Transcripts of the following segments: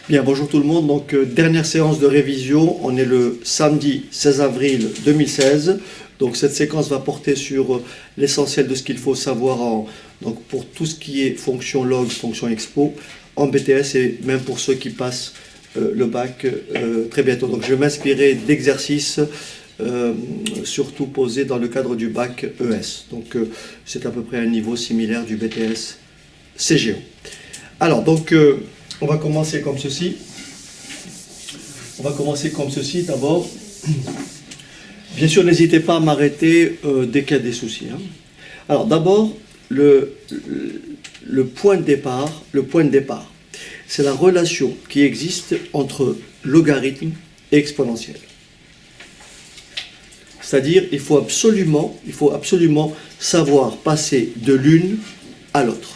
Bien, bonjour tout le monde. Donc, dernière séance de révision. On est le samedi 16 avril 2016. Donc, cette séquence va porter sur l'essentiel de ce qu'il faut savoir donc pour tout ce qui est fonction log, fonction expo, en BTS et même pour ceux qui passent le bac très bientôt. Donc, je vais m'inspirer d'exercices surtout posés dans le cadre du bac ES. Donc, c'est à peu près un niveau similaire du BTS CGO. Alors, donc, on va commencer comme ceci. D'abord. Bien sûr, n'hésitez pas à m'arrêter dès qu'il y a des soucis. Hein. Alors, d'abord, le point de départ, c'est la relation qui existe entre logarithme et exponentielle. C'est-à-dire, il faut absolument savoir passer de l'une à l'autre.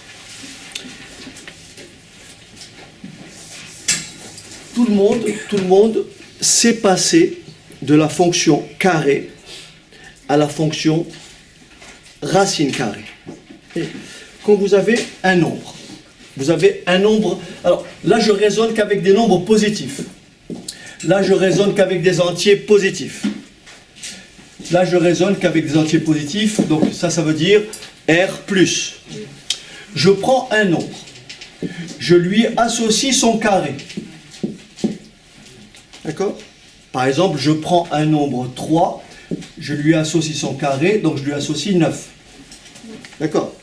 Tout le monde sait passer de la fonction carré à la fonction racine carrée. Et quand vous avez un nombre, alors là je raisonne qu'avec des nombres positifs. Là je raisonne qu'avec des entiers positifs. Donc ça veut dire R+. Je prends un nombre, je lui associe son carré. D'accord ? Par exemple, je prends un nombre 3, je lui associe son carré, donc je lui associe 9. D'accord ?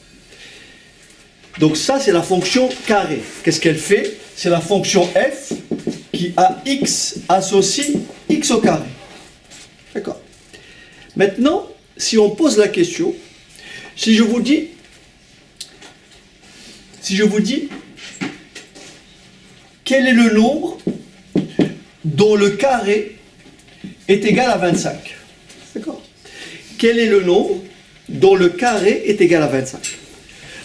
Donc ça, c'est la fonction carré. Qu'est-ce qu'elle fait ? C'est la fonction f qui à x associe x au carré. D'accord ? Maintenant, si on pose la question, si je vous dis, quel est le nombre dont le carré est égal à 25. D'accord ? Quel est le nombre dont le carré est égal à 25 ?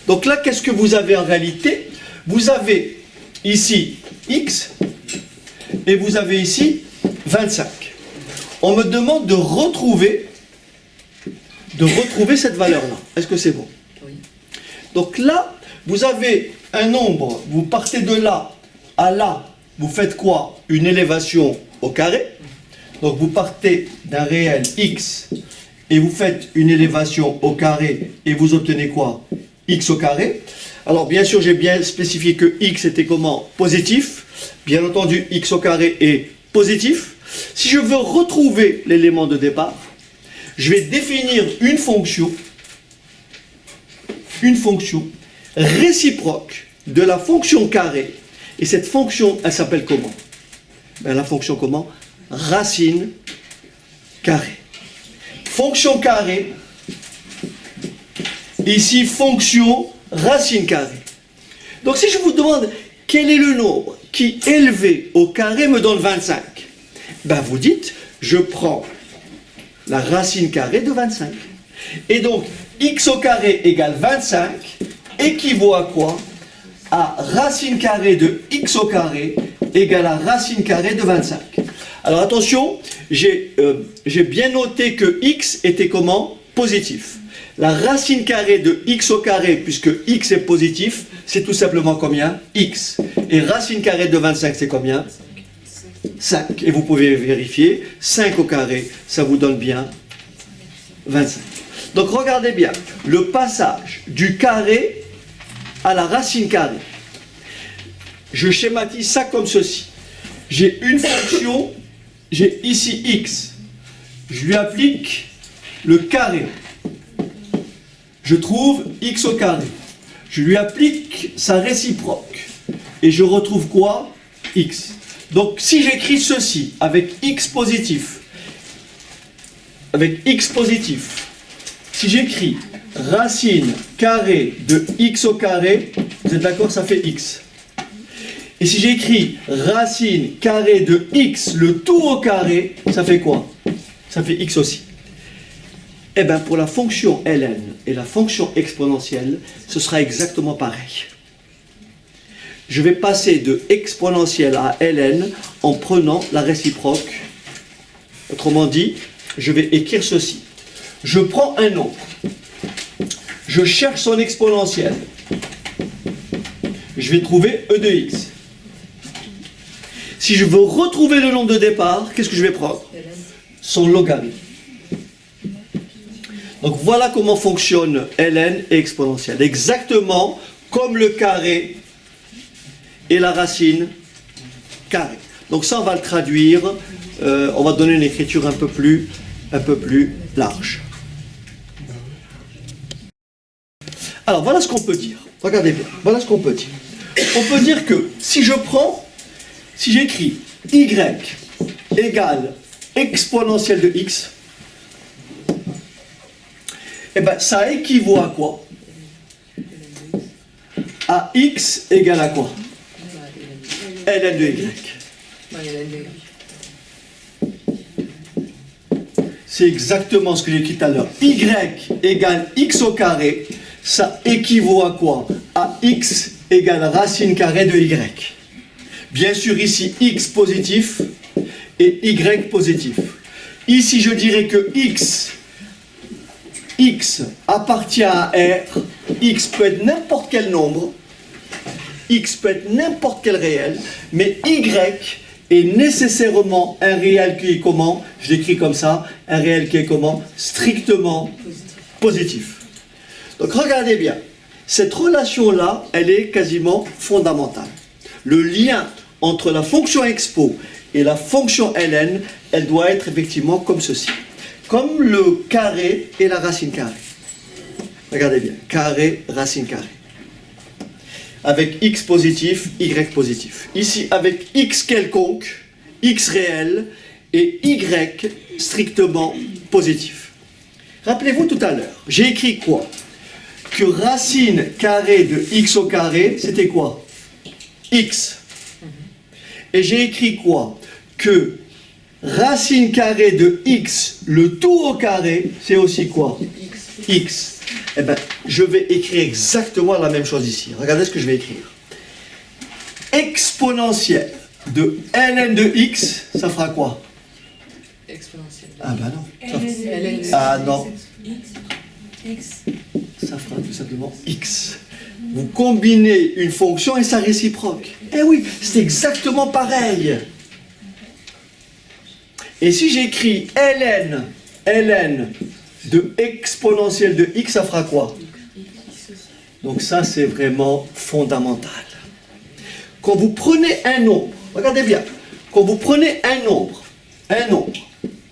Donc là, qu'est-ce que vous avez en réalité ? Vous avez ici x et vous avez ici 25. On me demande de retrouver cette valeur-là. Est-ce que c'est bon ? Oui. Donc là, vous avez un nombre, vous partez de là à là. Vous faites quoi ? Une élévation au carré. Donc vous partez d'un réel x et vous faites une élévation au carré et vous obtenez quoi ? X au carré. Alors bien sûr, j'ai bien spécifié que x était comment ? Positif. Bien entendu, x au carré est positif. Si je veux retrouver l'élément de départ, je vais définir une fonction réciproque de la fonction carré. Et cette fonction, elle s'appelle comment ? Ben, la fonction comment ? Racine carrée. Fonction carrée. Ici, fonction racine carrée. Donc, si je vous demande quel est le nombre qui, élevé au carré, me donne 25, ben, vous dites, je prends la racine carrée de 25. Et donc, x au carré égale 25 équivaut à quoi ? À racine carrée de x au carré égale à racine carrée de 25. Alors attention, j'ai bien noté que x était comment ? Positif. La racine carrée de x au carré, puisque x est positif, c'est tout simplement combien ? X. Et racine carrée de 25, c'est combien ? 5. Et vous pouvez vérifier, 5 au carré, ça vous donne bien 25. Donc regardez bien, le passage du carré à la racine carrée. Je schématise ça comme ceci. J'ai une fonction, j'ai ici x. Je lui applique le carré. Je trouve x au carré. Je lui applique sa réciproque. Et je retrouve quoi ? X. Donc si j'écris ceci avec x positif, si j'écris racine carrée de x au carré, vous êtes d'accord, ça fait x. Et si j'écris racine carrée de x, le tout au carré, ça fait quoi ? Ça fait x aussi. Eh bien, pour la fonction ln et la fonction exponentielle, ce sera exactement pareil. Je vais passer de exponentielle à ln en prenant la réciproque. Autrement dit, je vais écrire ceci. Je prends un nombre. Je cherche son exponentielle. Je vais trouver e de x. Si je veux retrouver le nombre de départ, qu'est-ce que je vais prendre? Son logarithme. Donc voilà comment fonctionne ln et exponentielle. Exactement comme le carré et la racine carrée. Donc ça, on va le traduire. On va donner une écriture un peu plus large. Alors voilà ce qu'on peut dire. Regardez bien. Voilà ce qu'on peut dire. On peut dire que si j'écris y égale exponentielle de x, eh bien ça équivaut à quoi? À x égale à quoi? ln de y. C'est exactement ce que j'ai écrit tout à l'heure. Y égale x au carré, ça équivaut à quoi? À x égale racine carrée de y. Bien sûr, ici, x positif et y positif. Ici, je dirais que x appartient à R. X peut être n'importe quel nombre. X peut être n'importe quel réel. Mais y est nécessairement un réel qui est comment? Je l'écris comme ça. Un réel qui est comment? Strictement positif. Donc, regardez bien. Cette relation-là, elle est quasiment fondamentale. Le lien entre la fonction expo et la fonction ln, elle doit être effectivement comme ceci. Comme le carré et la racine carrée. Regardez bien. Carré, racine carrée. Avec x positif, y positif. Ici, avec x quelconque, x réel, et y strictement positif. Rappelez-vous tout à l'heure, j'ai écrit quoi? Que racine carrée de x au carré, c'était quoi? X. Et j'ai écrit quoi? Que racine carrée de x, le tout au carré, c'est aussi quoi? X. Eh bien, je vais écrire exactement la même chose ici. Regardez ce que je vais écrire. Exponentielle de ln de x, ça fera quoi? Exponentielle. Ah ben non. ln. Ah non. X. Ça fera tout simplement x. Vous combinez une fonction et sa réciproque. Eh oui, c'est exactement pareil. Et si j'écris ln de exponentielle de x, ça fera quoi? Donc ça, c'est vraiment fondamental. Quand vous prenez un nombre, regardez bien, quand vous prenez un nombre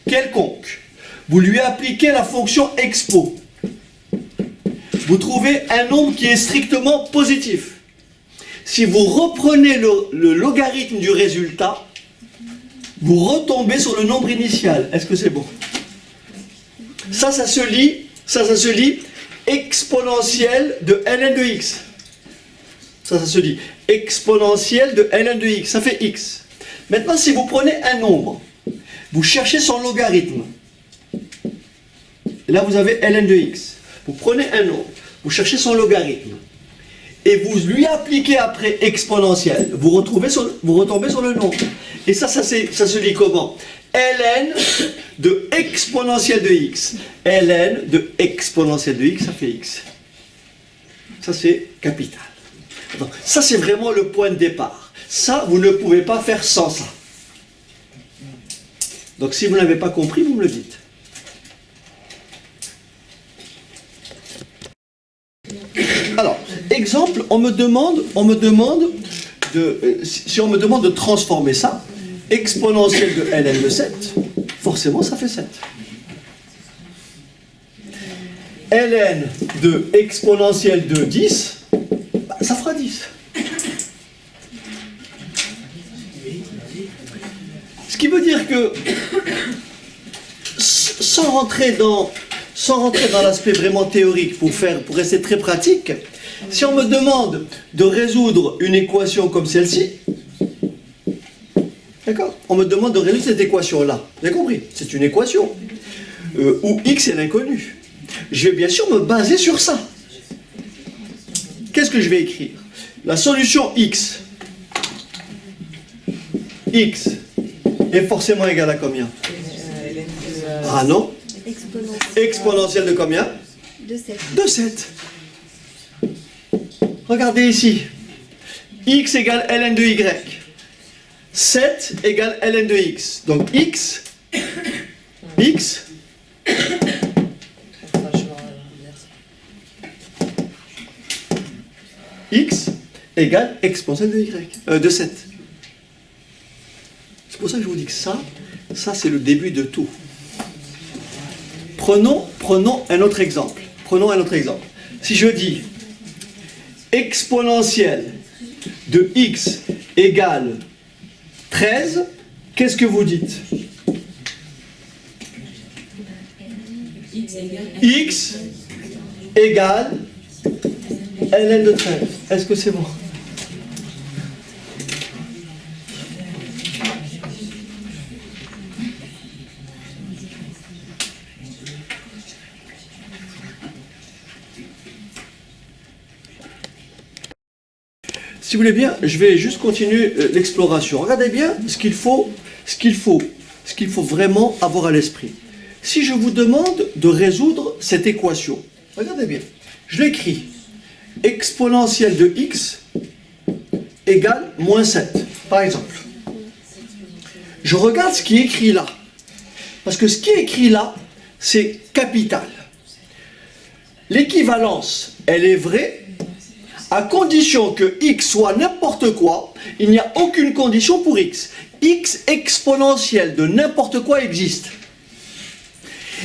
quelconque, vous lui appliquez la fonction expo, vous trouvez un nombre qui est strictement positif. Si vous reprenez le logarithme du résultat, vous retombez sur le nombre initial. Est-ce que c'est bon? Ça se lit exponentielle de ln de x. Ça se dit exponentielle de ln de x. Ça fait x. Maintenant, si vous prenez un nombre, vous cherchez son logarithme. Et là, vous avez ln de x. Vous prenez un nombre, vous cherchez son logarithme. Et vous lui appliquez après exponentielle. Vous retombez sur le nombre. Et ça se lit comment? ln de exponentielle de x. ln de exponentielle de x, ça fait x. Ça, c'est capital. Donc, ça, c'est vraiment le point de départ. Ça, vous ne pouvez pas faire sans ça. Donc, si vous n'avez pas compris, vous me le dites. Alors, exemple, si on me demande de transformer ça, exponentielle de ln de 7, forcément ça fait 7. ln de exponentielle de 10, ça fera 10. Ce qui veut dire que, sans rentrer dans l'aspect vraiment théorique, pour rester très pratique, si on me demande de résoudre une équation comme celle-ci, d'accord? On me demande de résoudre cette équation-là. Vous avez compris? C'est une équation où x est l'inconnu. Je vais bien sûr me baser sur ça. Qu'est-ce que je vais écrire? La solution x est forcément égale à combien? Ah non? Exponentielle de combien? De 7. De 7. Regardez ici. X égale ln de y. 7 égale ln de x. Donc x x égale exponentielle de y, de 7. C'est pour ça que je vous dis que ça c'est le début de tout. Prenons un autre exemple. Si je dis exponentielle de x égale 13, qu'est-ce que vous dites? X égale ln de 13. Est-ce que c'est bon? Si vous voulez bien, je vais juste continuer l'exploration. Regardez bien ce qu'il faut vraiment avoir à l'esprit. Si je vous demande de résoudre cette équation, regardez bien, je l'écris. Exponentielle de x égale moins 7, par exemple. Je regarde ce qui est écrit là. Parce que ce qui est écrit là, c'est capital. L'équivalence, elle est vraie, à condition que x soit n'importe quoi. Il n'y a aucune condition pour x. X exponentielle de n'importe quoi existe.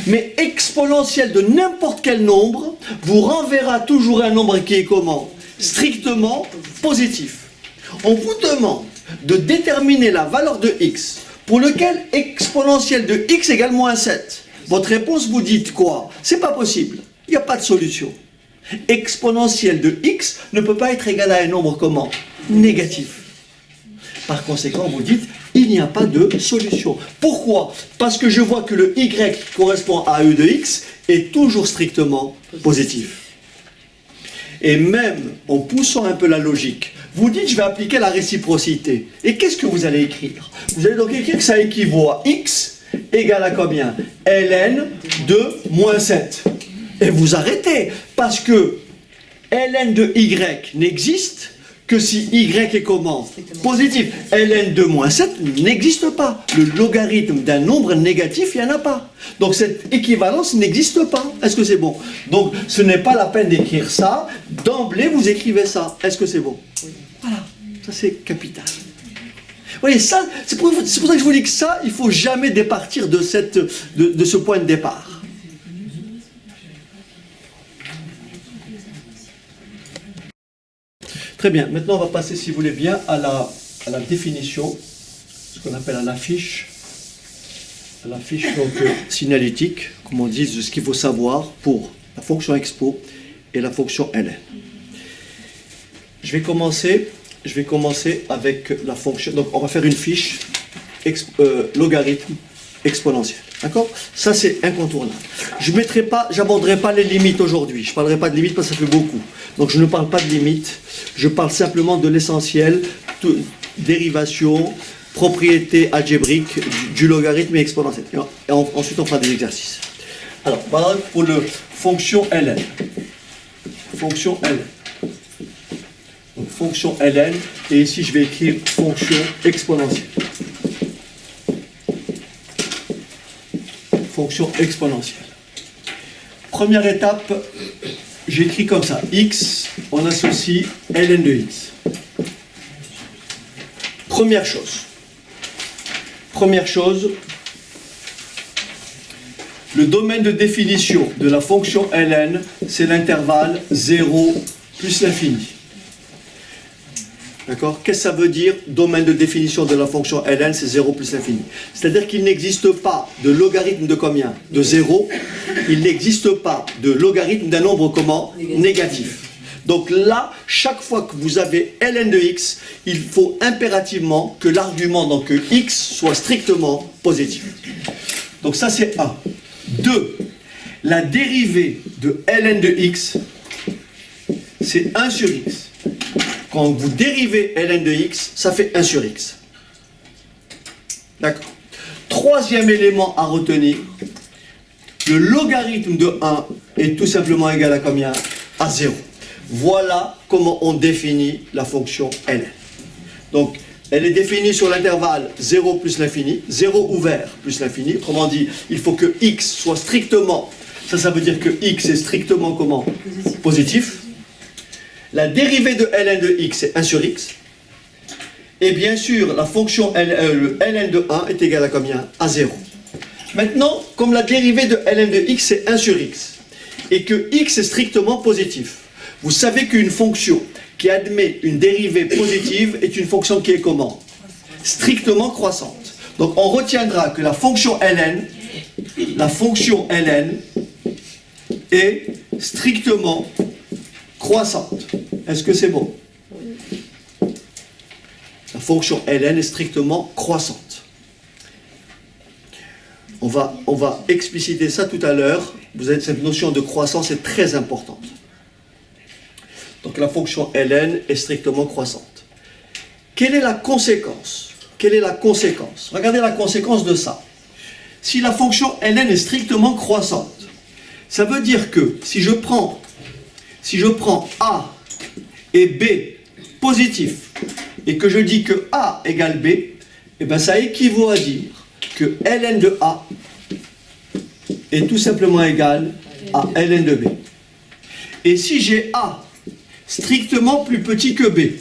Mais exponentielle de n'importe quel nombre vous renverra toujours un nombre qui est comment? Strictement positif. On vous demande de déterminer la valeur de x pour lequel exponentielle de x égale moins 7. Votre réponse, vous dites quoi? C'est pas possible. Il n'y a pas de solution. Exponentielle de x ne peut pas être égal à un nombre comment? Négatif. Par conséquent, vous dites, il n'y a pas de solution. Pourquoi? Parce que je vois que le y correspond à e de x est toujours strictement positif. Et même en poussant un peu la logique, vous dites, je vais appliquer la réciprocité. Et qu'est-ce que vous allez écrire? Vous allez donc écrire que ça équivaut à x égale à combien? ln de moins 7. Et vous arrêtez, parce que ln de y n'existe que si y est comment? Positif. Ln de moins 7 n'existe pas. Le logarithme d'un nombre négatif, il n'y en a pas. Donc cette équivalence n'existe pas. Est-ce que c'est bon? Donc ce n'est pas la peine d'écrire ça. D'emblée, vous écrivez ça. Est-ce que c'est bon? Voilà. Ça, c'est capital. Vous voyez, ça, c'est pour ça que je vous dis que ça, il ne faut jamais départir de ce point de départ. Très bien, maintenant on va passer, si vous voulez bien, à la définition, ce qu'on appelle à la fiche donc, signalétique, comme on dit, de ce qu'il faut savoir pour la fonction expo et la fonction ln. Je vais commencer avec la fonction, donc on va faire une fiche logarithme exponentiel. D'accord? Ça, c'est incontournable. Je n'aborderai pas les limites aujourd'hui. Je ne parlerai pas de limites parce que ça fait beaucoup. Donc, je ne parle pas de limites. Je parle simplement de l'essentiel, dérivation, propriété algébrique du logarithme exponentiel. Et ensuite, on fera des exercices. Alors, voilà pour la fonction ln. Fonction ln. Donc, fonction ln. Et ici, je vais écrire fonction exponentielle. Fonction exponentielle. Première étape, j'écris comme ça. X, on associe ln de x. Première chose, le domaine de définition de la fonction ln, c'est l'intervalle 0 plus l'infini. D'accord? Qu'est-ce que ça veut dire, domaine de définition de la fonction ln, c'est 0 plus l'infini? C'est-à-dire qu'il n'existe pas de logarithme de combien? De 0. Il n'existe pas de logarithme d'un nombre comment? Négatif. Donc là, chaque fois que vous avez ln de x, il faut impérativement que l'argument, donc que x, soit strictement positif. Donc ça, c'est 1. 2. La dérivée de ln de x, c'est 1 sur x. Quand vous dérivez ln de x, ça fait 1 sur x. D'accord. Troisième élément à retenir, le logarithme de 1 est tout simplement égal à combien? À 0. Voilà comment on définit la fonction ln. Donc, elle est définie sur l'intervalle 0 plus l'infini, 0 ouvert plus l'infini. Autrement dit, il faut que x soit strictement, ça veut dire que x est strictement comment? Positif. La dérivée de ln de x est 1 sur x. Et bien sûr, la fonction le ln de 1 est égal à combien? À 0. Maintenant, comme la dérivée de ln de x est 1 sur x, et que x est strictement positif, vous savez qu'une fonction qui admet une dérivée positive est une fonction qui est comment? Strictement croissante. Donc on retiendra que la fonction ln est strictement croissante. Est-ce que c'est bon? La fonction ln est strictement croissante. On va expliciter ça tout à l'heure. Vous avez cette notion de croissance est très importante. Donc la fonction ln est strictement croissante. Quelle est la conséquence? Quelle est la conséquence? Regardez la conséquence de ça. Si la fonction ln est strictement croissante, ça veut dire que si je prends a et b positifs et que je dis que a égale b, eh bien ça équivaut à dire que ln de a est tout simplement égal à ln de b. Et si j'ai a strictement plus petit que b,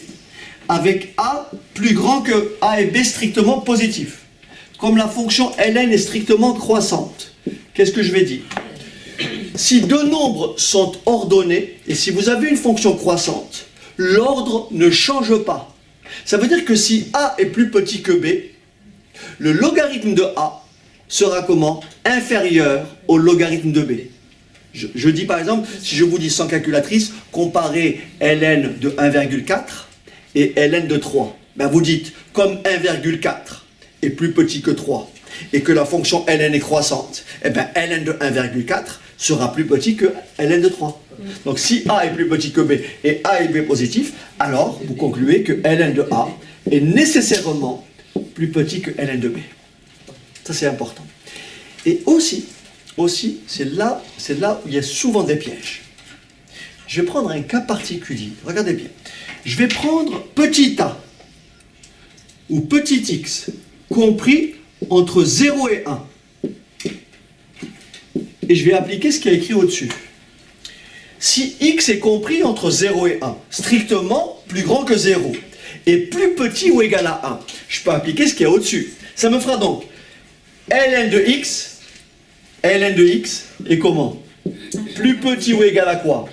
avec a plus grand que a et b strictement positif, comme la fonction ln est strictement croissante, qu'est-ce que je vais dire? Si deux nombres sont ordonnés, et si vous avez une fonction croissante, l'ordre ne change pas. Ça veut dire que si a est plus petit que b, le logarithme de a sera comment? Inférieur au logarithme de b. Je dis par exemple, si je vous dis sans calculatrice, comparez ln de 1,4 et ln de 3. Ben vous dites, comme 1,4 est plus petit que 3 et que la fonction ln est croissante, eh ben ln de 1,4 sera plus petit que ln de 3. Donc si a est plus petit que b et a et b positif, alors vous concluez que ln de a est nécessairement plus petit que ln de b. Ça c'est important. Et aussi, c'est là où il y a souvent des pièges. Je vais prendre un cas particulier. Regardez bien. Je vais prendre petit a ou petit x compris entre 0 et 1. Et je vais appliquer ce qui est écrit au-dessus. Si x est compris entre 0 et 1, strictement plus grand que 0, et plus petit ou égal à 1, je peux appliquer ce qui est au-dessus. Ça me fera donc ln de x est comment? Plus petit ou égal à quoi?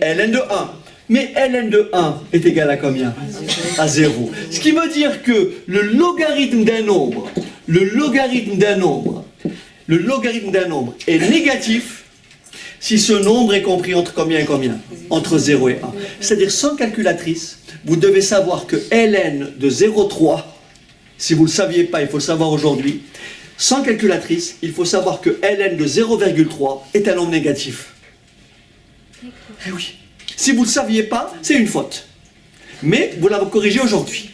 ln de 1. Mais ln de 1 est égal à combien? À 0. Ce qui veut dire que le logarithme d'un nombre est négatif si ce nombre est compris entre combien et combien? Entre 0 et 1. C'est-à-dire sans calculatrice, vous devez savoir que ln de 0,3, si vous ne le saviez pas, il faut le savoir aujourd'hui, sans calculatrice, il faut savoir que ln de 0,3 est un nombre négatif. Eh oui. Si vous ne le saviez pas, c'est une faute. Mais vous l'avez corrigé aujourd'hui.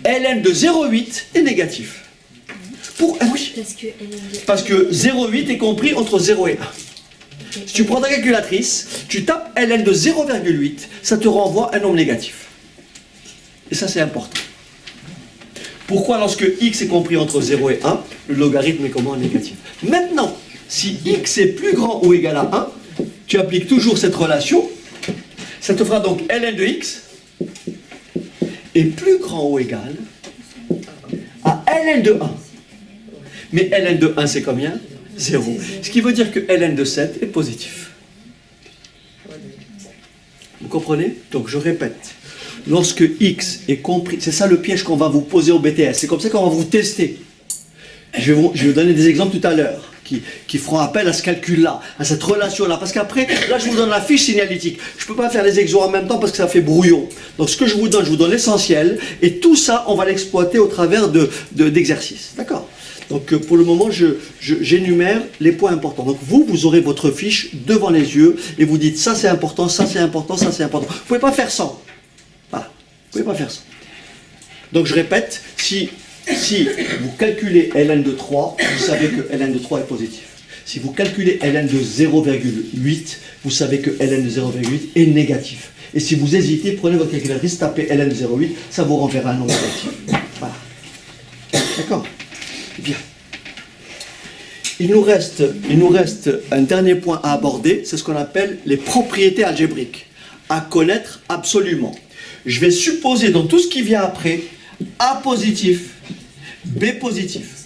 ln de 0,8 est négatif. Oui. Parce que 0,8 est compris entre 0 et 1. Si tu prends ta calculatrice, tu tapes ln de 0,8, ça te renvoie un nombre négatif. Et ça c'est important. Pourquoi lorsque x est compris entre 0 et 1, le logarithme est comment? Négatif. Maintenant, si x est plus grand ou égal à 1, tu appliques toujours cette relation. Ça te fera donc ln de x est plus grand ou égal à ln de 1. Mais ln de 1 c'est combien? 0. Ce qui veut dire que ln de 7 est positif. Vous comprenez? Donc je répète. Lorsque x est compris, c'est ça le piège qu'on va vous poser au BTS, c'est comme ça qu'on va vous tester. Je vais vous donner des exemples tout à l'heure qui feront appel à ce calcul-là, à cette relation-là. Parce qu'après, là je vous donne la fiche signalétique. Je ne peux pas faire les exos en même temps parce que ça fait brouillon. Donc ce que je vous donne l'essentiel. Et tout ça, on va l'exploiter au travers d'exercices. D'accord? Donc pour le moment, j'énumère les points importants. Donc vous aurez votre fiche devant les yeux et vous dites ça c'est important, ça c'est important, ça c'est important. Vous ne pouvez pas faire sans. Voilà. Vous ne pouvez pas faire sans. Donc je répète, si vous calculez ln de 3, vous savez que ln de 3 est positif. Si vous calculez ln de 0,8, vous savez que ln de 0,8 est négatif. Et si vous hésitez, prenez votre calculatrice, tapez ln de 0,8, ça vous renverra un nombre négatif. Bien. Il nous reste un dernier point à aborder, c'est ce qu'on appelle les propriétés algébriques, à connaître absolument. Je vais supposer dans tout ce qui vient après, A positif, B positif.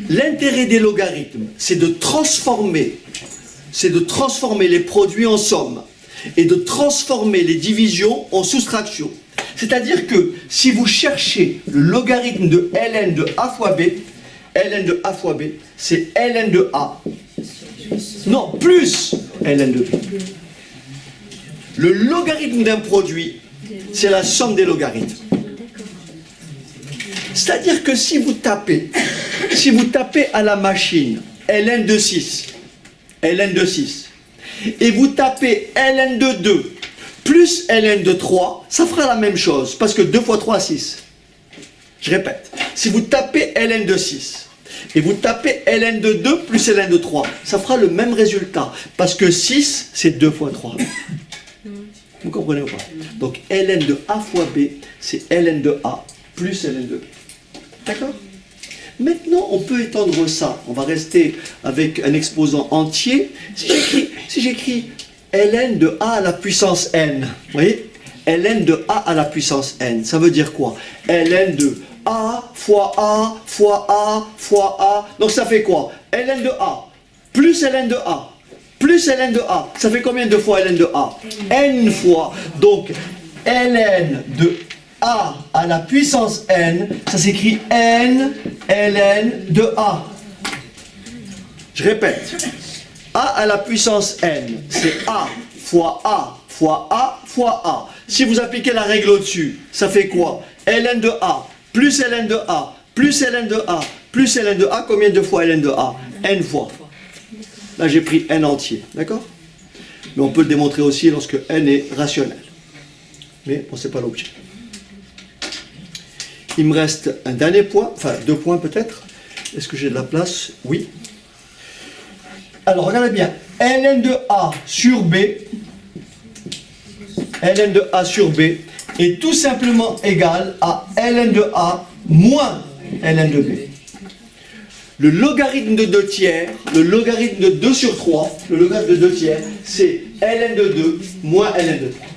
L'intérêt des logarithmes, c'est de transformer les produits en somme et de transformer les divisions en soustraction. C'est-à-dire que si vous cherchez le logarithme de ln de a fois b, c'est ln de a. Non, plus ln de b. Le logarithme d'un produit, c'est la somme des logarithmes. C'est-à-dire que si vous tapez à la machine ln de 6, et vous tapez ln de 2 plus ln de 3, ça fera la même chose, parce que 2 fois 3, 6. Je répète, si vous tapez ln de 6, et vous tapez ln de 2 plus ln de 3, ça fera le même résultat, parce que 6, c'est 2 fois 3. Vous comprenez ou pas? Donc ln de a fois b, c'est ln de a plus ln de b. D'accord? Maintenant, on peut étendre ça. On va rester avec un exposant entier. Si j'écris ln de a à la puissance n, vous voyez? ln de a à la puissance n, ça veut dire quoi? ln de a fois a fois a fois a. Donc ça fait quoi? ln de a plus ln de a plus ln de a. Ça fait combien de fois ln de a? N fois. Donc ln de a à la puissance n, ça s'écrit n ln de a. Je répète. A à la puissance n, c'est a fois a fois a fois a. Si vous appliquez la règle au-dessus, ça fait quoi? ln de a plus ln de a plus ln de a plus ln de a, combien de fois ln de a? N fois. Là j'ai pris n entier, d'accord? Mais on peut le démontrer aussi lorsque n est rationnel. Mais bon, c'est pas l'objet. Il me reste un dernier point, enfin 2 points peut-être. Est-ce que j'ai de la place? Oui. Alors regardez bien, ln de a sur b, ln de a sur b est tout simplement égal à ln de a moins ln de b. Le logarithme de 2 tiers, le logarithme de 2 sur 3, le logarithme de 2 tiers, c'est ln de 2 moins ln de 3.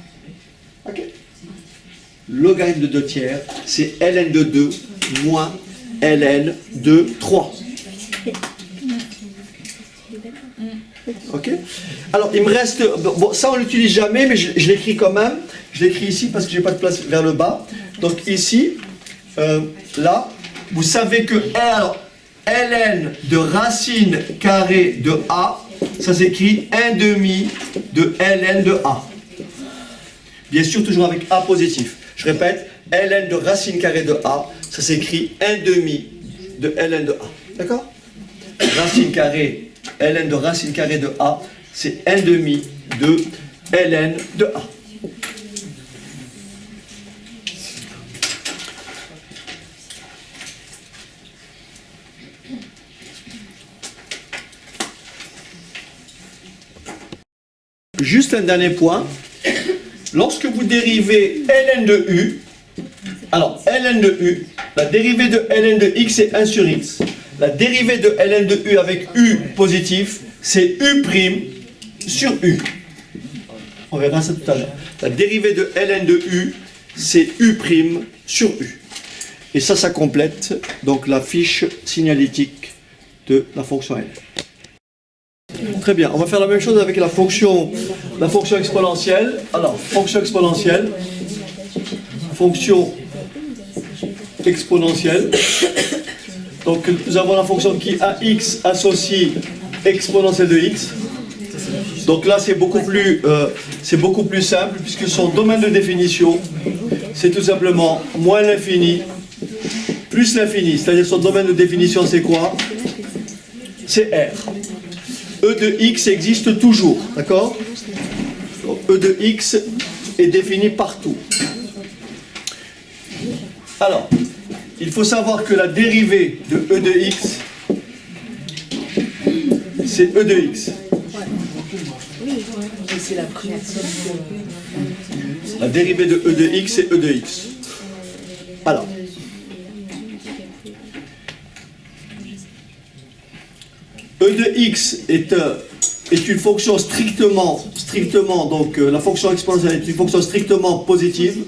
Ok? Logarithme de 2 tiers, c'est ln de 2 moins ln de 3. Ok? Alors, il me reste... Bon, ça, on ne l'utilise jamais, mais je l'écris quand même. Je l'écris ici parce que je n'ai pas de place vers le bas. Donc, ici, là, vous savez que alors, ln de racine carrée de a, ça s'écrit 1 demi de ln de a. Bien sûr, toujours avec a positif. Je répète, ln de racine carrée de a, ça s'écrit 1 demi de ln de a. D'accord? Racine carrée, ln de racine carrée de a, c'est 1 demi de ln de a. Juste un dernier point. Lorsque vous dérivez ln de u, alors ln de u, la dérivée de ln de x est 1 sur x. La dérivée de ln de u avec u positif, c'est u' sur u. On verra ça tout à l'heure. La dérivée de ln de u, c'est u' sur u. Et ça complète donc la fiche signalétique de la fonction n. Très bien, on va faire la même chose avec la fonction exponentielle. Alors, fonction exponentielle. Donc, nous avons la fonction qui ax associe exponentielle de x. Donc là, c'est beaucoup plus simple, puisque son domaine de définition, c'est tout simplement moins l'infini plus l'infini. C'est-à-dire son domaine de définition, c'est quoi? C'est R. E de x existe toujours, d'accord? E de x est défini partout. Alors, il faut savoir que la dérivée de E de x, c'est E de x. La dérivée de E de x, c'est E de x. Alors, E de x est une fonction strictement, donc la fonction exponentielle est une fonction strictement positive.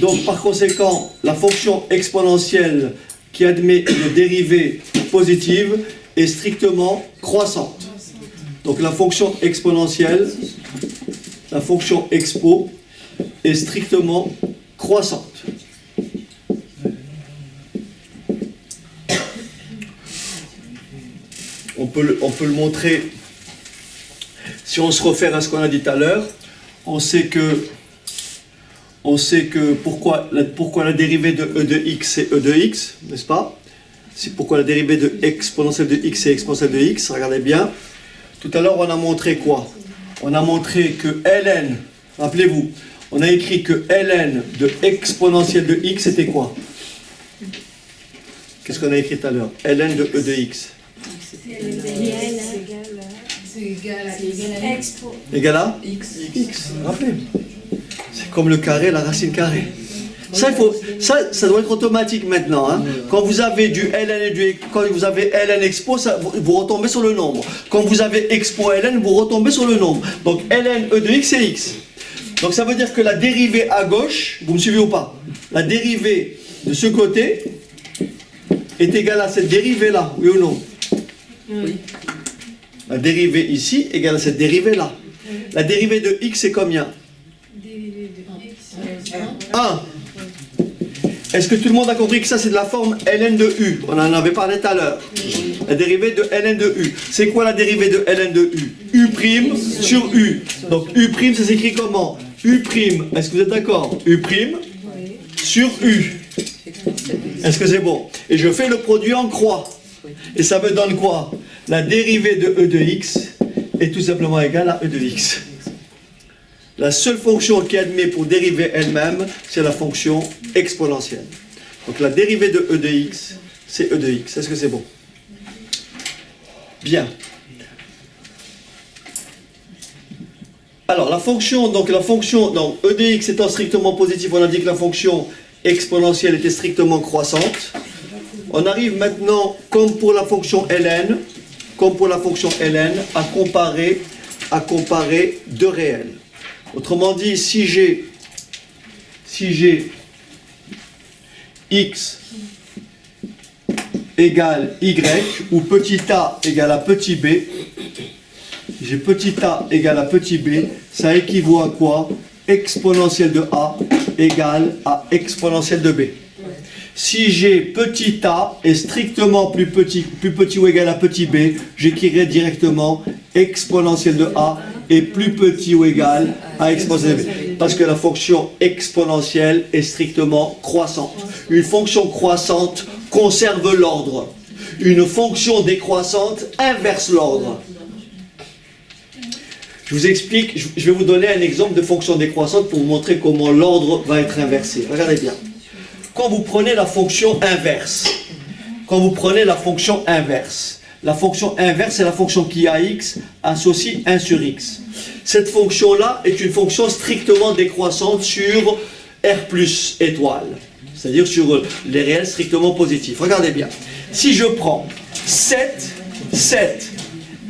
Donc par conséquent, la fonction exponentielle qui admet une dérivée positive est strictement croissante. Donc la fonction exponentielle, la fonction expo, est strictement croissante. On peut le montrer si on se réfère à ce qu'on a dit tout à l'heure. On sait que pourquoi la dérivée de e de x c'est e de x, n'est-ce pas? C'est pourquoi la dérivée de exponentielle de x c'est exponentielle de x. Regardez bien. Tout à l'heure on a montré quoi? On a montré que ln, rappelez-vous, on a écrit que ln de exponentielle de x c'était quoi? Qu'est-ce qu'on a écrit tout à l'heure? Ln de e de x. C'est égal à Expo. Égal à x. x. Rappelez. C'est comme le carré, la racine carrée. Ça doit être automatique maintenant. Hein. Quand vous avez du ln et quand vous avez ln expo, vous retombez sur le nombre. Quand vous avez expo ln, vous retombez sur le nombre. Donc ln e de x, c'est x. Donc ça veut dire que la dérivée à gauche, vous me suivez ou pas? La dérivée de ce côté est égale à cette dérivée-là, oui ou non? Oui. La dérivée ici est égale à cette dérivée-là. La dérivée de x, c'est combien? 1. Est-ce que tout le monde a compris que ça c'est de la forme ln de u? On en avait parlé tout à l'heure. La dérivée de ln de u. C'est quoi la dérivée de ln de u? U' sur u. Donc u', ça s'écrit comment? U', est-ce que vous êtes d'accord? U' sur u. Est-ce que c'est bon? Et je fais le produit en croix. Et ça me donne quoi? La dérivée de e de x est tout simplement égale à e de x. La seule fonction qui admet pour dériver elle-même, c'est la fonction exponentielle. Donc la dérivée de e de x, c'est e de x. Est-ce que c'est bon? Bien. Alors la fonction, donc e de x étant strictement positif, on a dit que la fonction exponentielle était strictement croissante. On arrive maintenant, comme pour la fonction ln, à comparer deux réels. Autrement dit, si j'ai x égale y ou petit a égale à petit b, j'ai petit a égale à petit b, ça équivaut à quoi? Exponentielle de a égale à exponentielle de b. Si j'ai petit a est strictement plus petit ou égal à petit b, j'écrirai directement exponentielle de a est plus petit ou égal à exponentielle de b. Parce que la fonction exponentielle est strictement croissante. Une fonction croissante conserve l'ordre. Une fonction décroissante inverse l'ordre. Je vous explique, je vais vous donner un exemple de fonction décroissante pour vous montrer comment l'ordre va être inversé. Regardez bien. Quand vous prenez la fonction inverse, la fonction inverse, c'est la fonction qui a x associe 1 sur x. Cette fonction-là est une fonction strictement décroissante sur R plus étoile, c'est-à-dire sur les réels strictement positifs. Regardez bien. Si je prends 7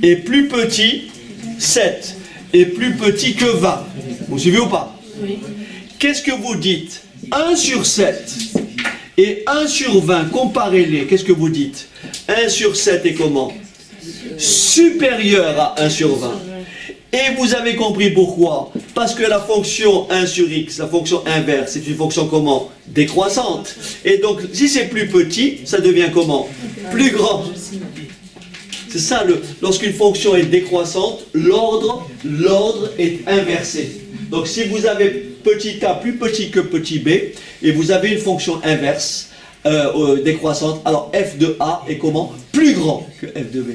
est plus petit, 7 est plus petit que 20. Vous suivez ou pas? Oui. Qu'est-ce que vous dites? 1 sur 7 et 1 sur 20, comparez-les, qu'est-ce que vous dites? 1 sur 7 est comment? Supérieur à 1 sur 20. Et vous avez compris pourquoi? Parce que la fonction 1 sur x, la fonction inverse, c'est une fonction comment? Décroissante. Et donc, si c'est plus petit, ça devient comment? Plus grand. C'est ça, lorsqu'une fonction est décroissante, l'ordre est inversé. Donc si vous avez petit a plus petit que petit b, et vous avez une fonction inverse décroissante, alors f de a est comment? Plus grand que f de b.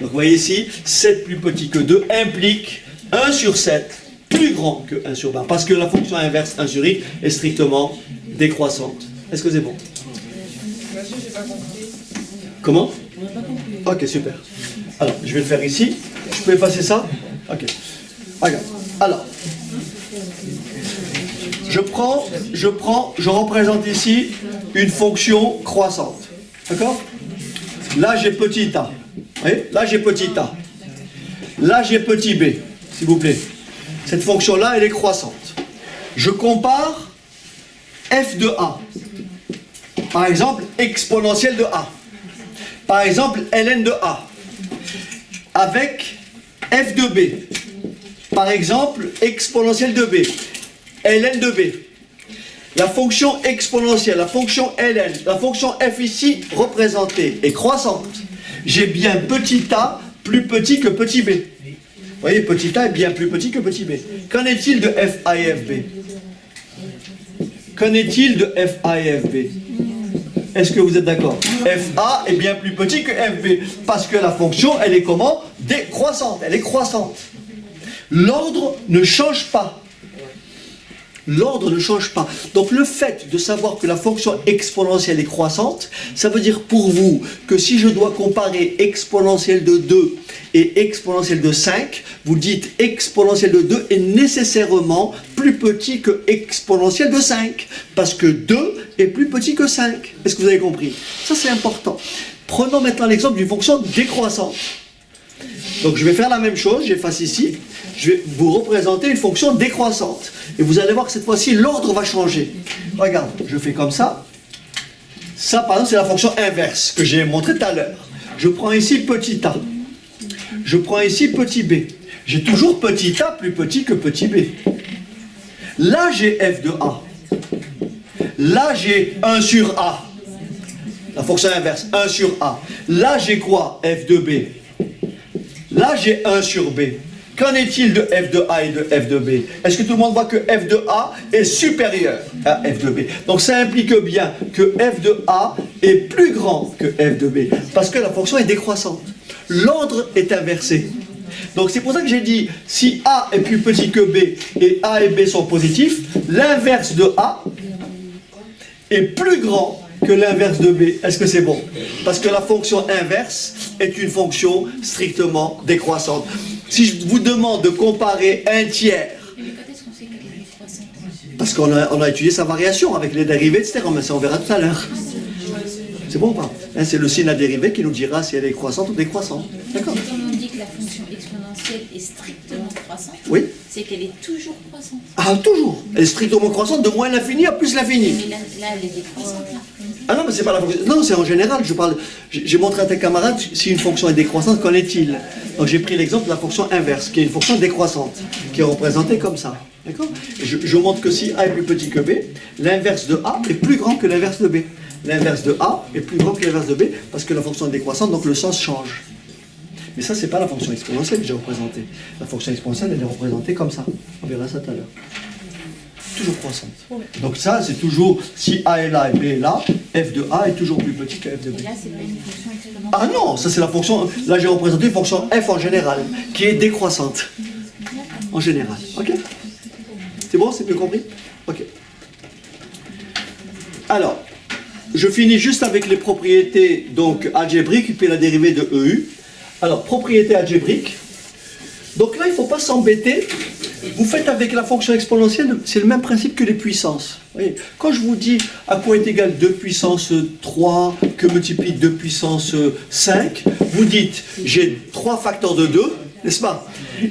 Donc vous voyez ici, 7 plus petit que 2 implique 1 sur 7 plus grand que 1 sur 20, parce que la fonction inverse 1 sur x est strictement décroissante. Est-ce que c'est bon? Monsieur, j'ai pas compris. Comment? On n'a pas compris. Ok, super. Alors, je vais le faire ici. Je peux effacer ça? Ok. Regarde. Alors, je représente ici une fonction croissante. D'accord? Là, j'ai petit a. Vous voyez? Là, j'ai petit a. Là, j'ai petit b, s'il vous plaît. Cette fonction-là, elle est croissante. Je compare f de a. Par exemple, exponentielle de a. Par exemple, ln de a. Avec f de b. Par exemple, exponentielle de b. ln de b. La fonction exponentielle, la fonction ln, la fonction f ici représentée est croissante. J'ai bien petit a plus petit que petit b. Vous voyez, petit a est bien plus petit que petit b. Qu'en est-il de f a et f b? Qu'en est-il de f a et f b? Est-ce que vous êtes d'accord? FA est bien plus petit que FB, parce que la fonction, elle est comment? Décroissante, elle est croissante. L'ordre ne change pas. L'ordre ne change pas. Donc le fait de savoir que la fonction exponentielle est croissante, ça veut dire pour vous que si je dois comparer exponentielle de 2 et exponentielle de 5, vous dites exponentielle de 2 est nécessairement plus petit que exponentielle de 5, parce que 2 est plus petit que 5. Est-ce que vous avez compris? Ça c'est important. Prenons maintenant l'exemple d'une fonction décroissante. Donc je vais faire la même chose, j'efface ici, je vais vous représenter une fonction décroissante. Et vous allez voir que cette fois-ci, l'ordre va changer. Regarde, je fais comme ça. Ça, par exemple, c'est la fonction inverse que j'ai montré tout à l'heure. Je prends ici petit a. Je prends ici petit b. J'ai toujours petit a plus petit que petit b. Là, j'ai f de a. Là, j'ai 1 sur a. La fonction inverse, 1 sur a. Là, j'ai quoi? F de b. Là, j'ai 1 sur b. Qu'en est-il de f de a et de f de b? Est-ce que tout le monde voit que f de a est supérieur à f de b? Donc ça implique bien que f de a est plus grand que f de b, parce que la fonction est décroissante. L'ordre est inversé. Donc c'est pour ça que j'ai dit, si a est plus petit que b et a et b sont positifs, l'inverse de a est plus grand que l'inverse de b. Est-ce que c'est bon? Parce que la fonction inverse est une fonction strictement décroissante. Si je vous demande de comparer un tiers, Mais quand est-ce qu'on sait qu'elle est décroissante? parce qu'on a étudié sa variation avec les dérivés, etc. Mais ça on verra tout à l'heure. C'est bon ou pas? Hein, c'est le signe à dérivé qui nous dira si elle est croissante ou décroissante. D'accord? Quand on dit que la fonction exponentielle est strictement croissante, Oui? c'est qu'elle est toujours croissante. Ah, toujours. Elle est strictement croissante de moins l'infini à plus l'infini. Mais là, elle est décroissante. Là. Ah non, mais c'est pas la fonction. Non, c'est en général. Je parle. J'ai montré à tes camarades si une fonction est décroissante, qu'en est-il? Donc j'ai pris l'exemple de la fonction inverse, qui est une fonction décroissante, qui est représentée comme ça. D'accord? Je montre que si a est plus petit que b, l'inverse de a est plus grand que l'inverse de b. L'inverse de a est plus grand que l'inverse de b, parce que la fonction est décroissante, donc le sens change. Mais ça, c'est pas la fonction exponentielle que j'ai représentée. La fonction exponentielle, elle est représentée comme ça. On verra ça tout à l'heure. Toujours croissante. Donc ça, c'est toujours, si a est là et b est là, f de a est toujours plus petit que f de b. Et là, c'est pas une fonction exponentielle. Ah non, ça c'est la fonction, là j'ai représenté une fonction f en général, qui est décroissante. En général, ok? C'est bon, c'est bien compris? Ok. Alors, je finis juste avec les propriétés donc algébriques, puis la dérivée de EU. Alors, propriété algébrique. Donc là, il ne faut pas s'embêter. Vous faites avec la fonction exponentielle, c'est le même principe que les puissances. Vous voyez, quand je vous dis à quoi est égal 2 puissance 3 que multiplie 2 puissance 5, vous dites j'ai 3 facteurs de 2, n'est-ce pas?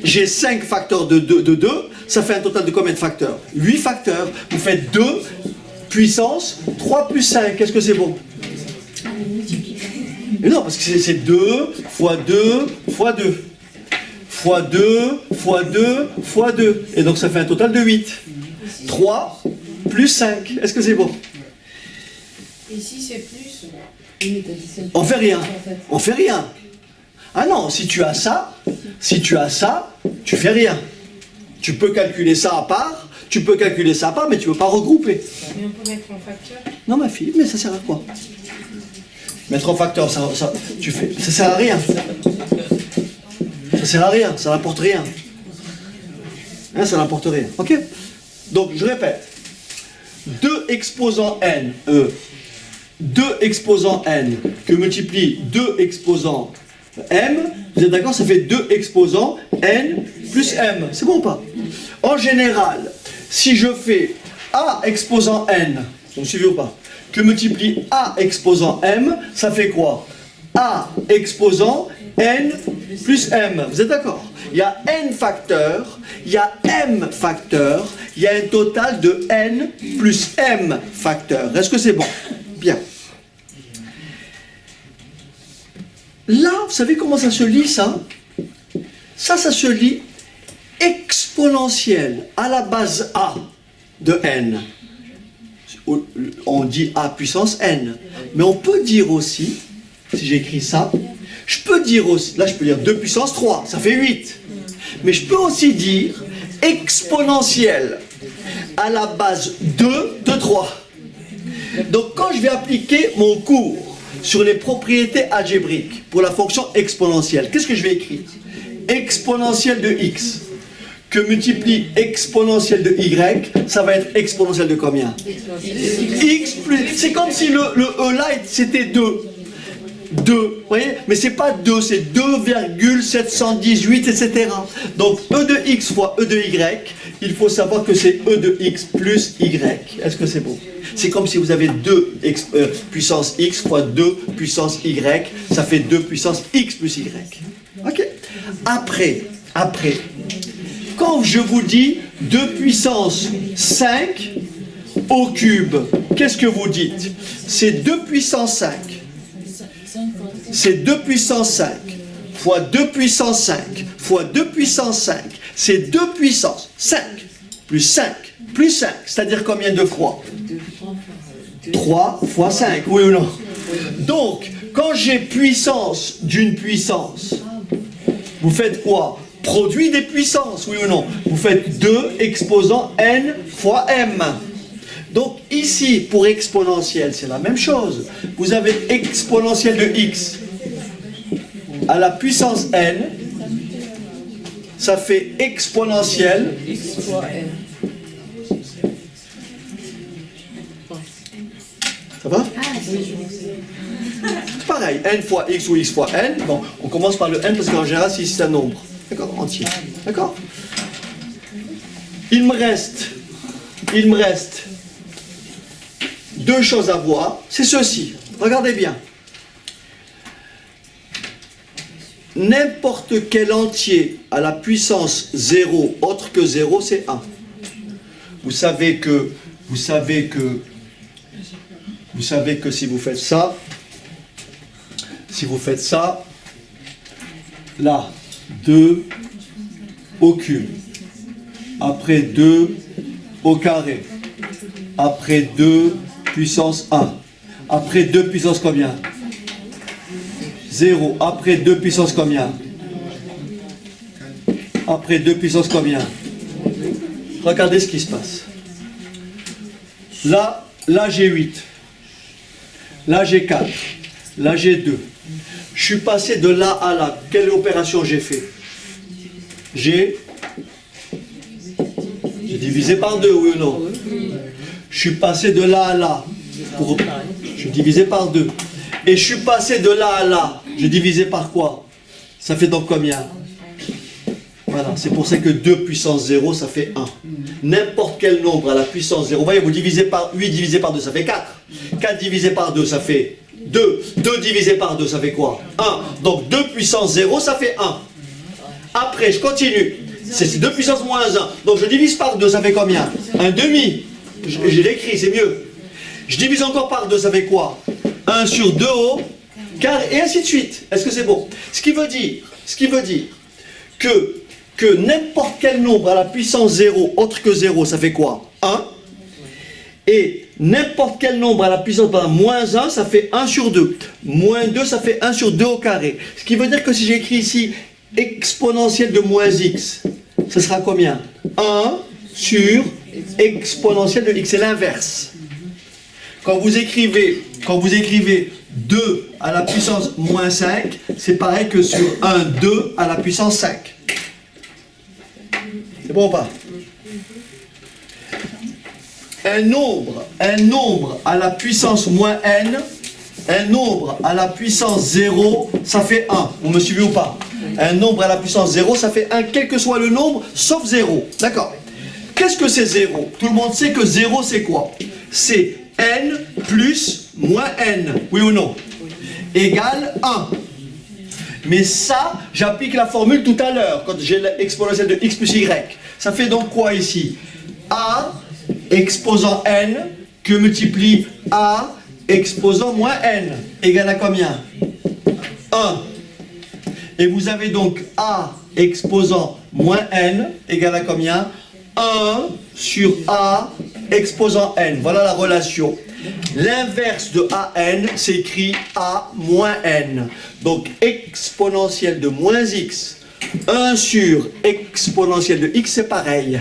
J'ai 5 facteurs de 2, ça fait un total de combien de facteurs? 8 facteurs. Vous faites 2 puissance 3 plus 5, qu'est-ce que c'est bon? Mais non, parce que c'est 2 fois 2 fois 2. Fois 2, fois 2, fois 2. Et donc ça fait un total de 8. 3 plus 5. Est-ce que c'est bon? Et si c'est plus? On fait rien. On fait rien. Ah non, si tu as ça, tu fais rien. Tu peux calculer ça à part, mais tu ne peux pas regrouper. Mais on peut mettre en facteur? Non ma fille, mais ça sert à quoi? Mettre en facteur, ça sert à rien. Ça sert à rien, ça n'apporte rien. Hein, ça n'apporte rien. Ok? Donc, je répète. 2 exposants n, 2 exposants n, que multiplie 2 exposants m, vous êtes d'accord? Ça fait 2 exposants n plus m. C'est bon ou pas? En général, si je fais a exposant n, vous me suivez ou pas? Que multiplie a exposant m, ça fait quoi? A exposant n plus m. Vous êtes d'accord? Il y a n facteurs, il y a m facteurs, il y a un total de n plus m facteurs. Est-ce que c'est bon? Bien. Là, vous savez comment ça se lit, ça? Ça se lit exponentielle à la base a de n. On dit a puissance n. Mais on peut dire aussi, si j'écris ça, je peux dire aussi, là je peux dire 2 puissance 3, ça fait 8. Mais je peux aussi dire exponentielle à la base 2 de 3. Donc quand je vais appliquer mon cours sur les propriétés algébriques pour la fonction exponentielle, qu'est-ce que je vais écrire? Exponentielle de x que multiplie exponentielle de y, ça va être exponentielle de combien? X plus... C'est comme si le E là, c'était 2. 2, vous voyez? Mais c'est pas 2, c'est 2,718, etc. Donc E de x fois E de y, il faut savoir que c'est E de x plus y. Est-ce que c'est bon? C'est comme si vous avez 2 puissance x fois 2 puissance y, ça fait 2 puissance x plus y. Ok? Après, quand je vous dis 2 puissance 5 au cube, qu'est-ce que vous dites? C'est 2 puissance 5. C'est 2 puissance 5 fois 2 puissance 5 fois 2 puissance 5. C'est 2 puissance 5 plus 5 plus 5. C'est-à-dire combien de fois? 3 fois 5, oui ou non? Donc, quand j'ai puissance d'une puissance, vous faites quoi? Produit des puissances, oui ou non? Vous faites 2 exposant n fois m. Donc ici, pour exponentielle, c'est la même chose. Vous avez exponentielle de x à la puissance n, ça fait exponentielle X fois n. Ça va? Pareil, n fois x ou x fois n. Bon, on commence par le n parce qu'en général, c'est un nombre. D'accord? Entier. D'accord? Il me reste deux choses à voir. C'est ceci. Regardez bien. N'importe quel entier à la puissance 0 autre que 0, c'est 1. Vous savez que si vous faites ça, là, 2 au cube, après 2 au carré, après 2 puissance 1, après 2 puissance combien? 0, après 2 puissance combien? Après 2 puissance combien? Regardez ce qui se passe. Là j'ai 8. Là j'ai 4. Là j'ai 2. Je suis passé de là à là. Quelle opération j'ai fait? J'ai divisé par 2, oui ou non? Je suis passé de là à là. Je suis divisé par 2. Et je suis passé de là à là. Je divisé par quoi? Ça fait donc combien? Voilà, c'est pour ça que 2 puissance 0, ça fait 1. N'importe quel nombre à la puissance 0, vous voyez, vous divisez par 8 divisé par 2, ça fait 4. 4 divisé par 2, ça fait 2. 2 divisé par 2, ça fait quoi? 1. Donc 2 puissance 0, ça fait 1. Après, je continue. C'est 2 puissance moins 1. Donc je divise par 2, ça fait combien? 1 demi. Je l'écris, c'est mieux. Je divise encore par 2, ça fait quoi? 1 sur 2 au carré, et ainsi de suite. Est-ce que c'est bon? Ce qui veut dire que n'importe quel nombre à la puissance 0 autre que 0, ça fait quoi? 1. Et n'importe quel nombre à la puissance moins 1, ça fait 1 sur 2. Moins 2, ça fait 1 sur 2 au carré. Ce qui veut dire que si j'écris ici exponentielle de moins x, ça sera combien? 1 sur exponentielle de x, c'est l'inverse. Quand vous écrivez 2 à la puissance moins 5, c'est pareil que sur 1, 2 à la puissance 5. C'est bon ou pas? Un nombre à la puissance moins n, un nombre à la puissance 0, ça fait 1. Vous me suivez ou pas? Un nombre à la puissance 0, ça fait 1, quel que soit le nombre, sauf 0. D'accord? Qu'est-ce que c'est 0? Tout le monde sait que 0, c'est quoi? C'est n plus moins n, oui ou non? Égale 1. Mais ça, j'applique la formule tout à l'heure, quand j'ai l'exponentielle de x plus y. Ça fait donc quoi ici? A exposant n que multiplie A exposant moins n égale à combien? 1. Et vous avez donc A exposant moins n égale à combien? 1 sur A exposant n. Voilà la relation. L'inverse de AN s'écrit A moins n. Donc exponentielle de moins x, 1 sur exponentielle de x, c'est pareil.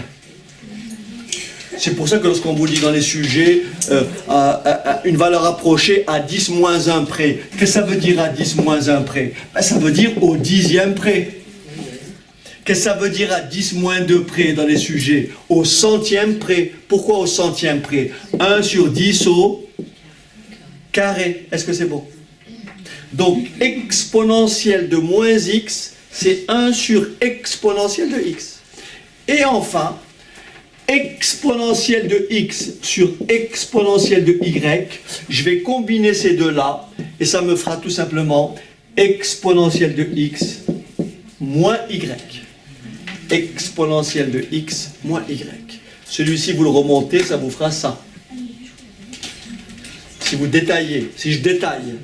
C'est pour ça que lorsqu'on vous dit dans les sujets une valeur approchée à 10 moins 1 près, qu'est-ce que ça veut dire à 10 moins 1 près? Ben, ça veut dire au dixième près. Qu'est-ce que ça veut dire à 10 moins 2 près dans les sujets? Au centième près. Pourquoi au centième près? 1 sur 10 au carré. Est-ce que c'est bon? Donc, exponentielle de moins x, c'est 1 sur exponentielle de x. Et enfin, exponentielle de x sur exponentielle de y, je vais combiner ces deux-là, et ça me fera tout simplement exponentielle de x moins y. Exponentielle de x moins y. Celui-ci, vous le remontez, ça vous fera ça. Si vous détaillez, si je détaille,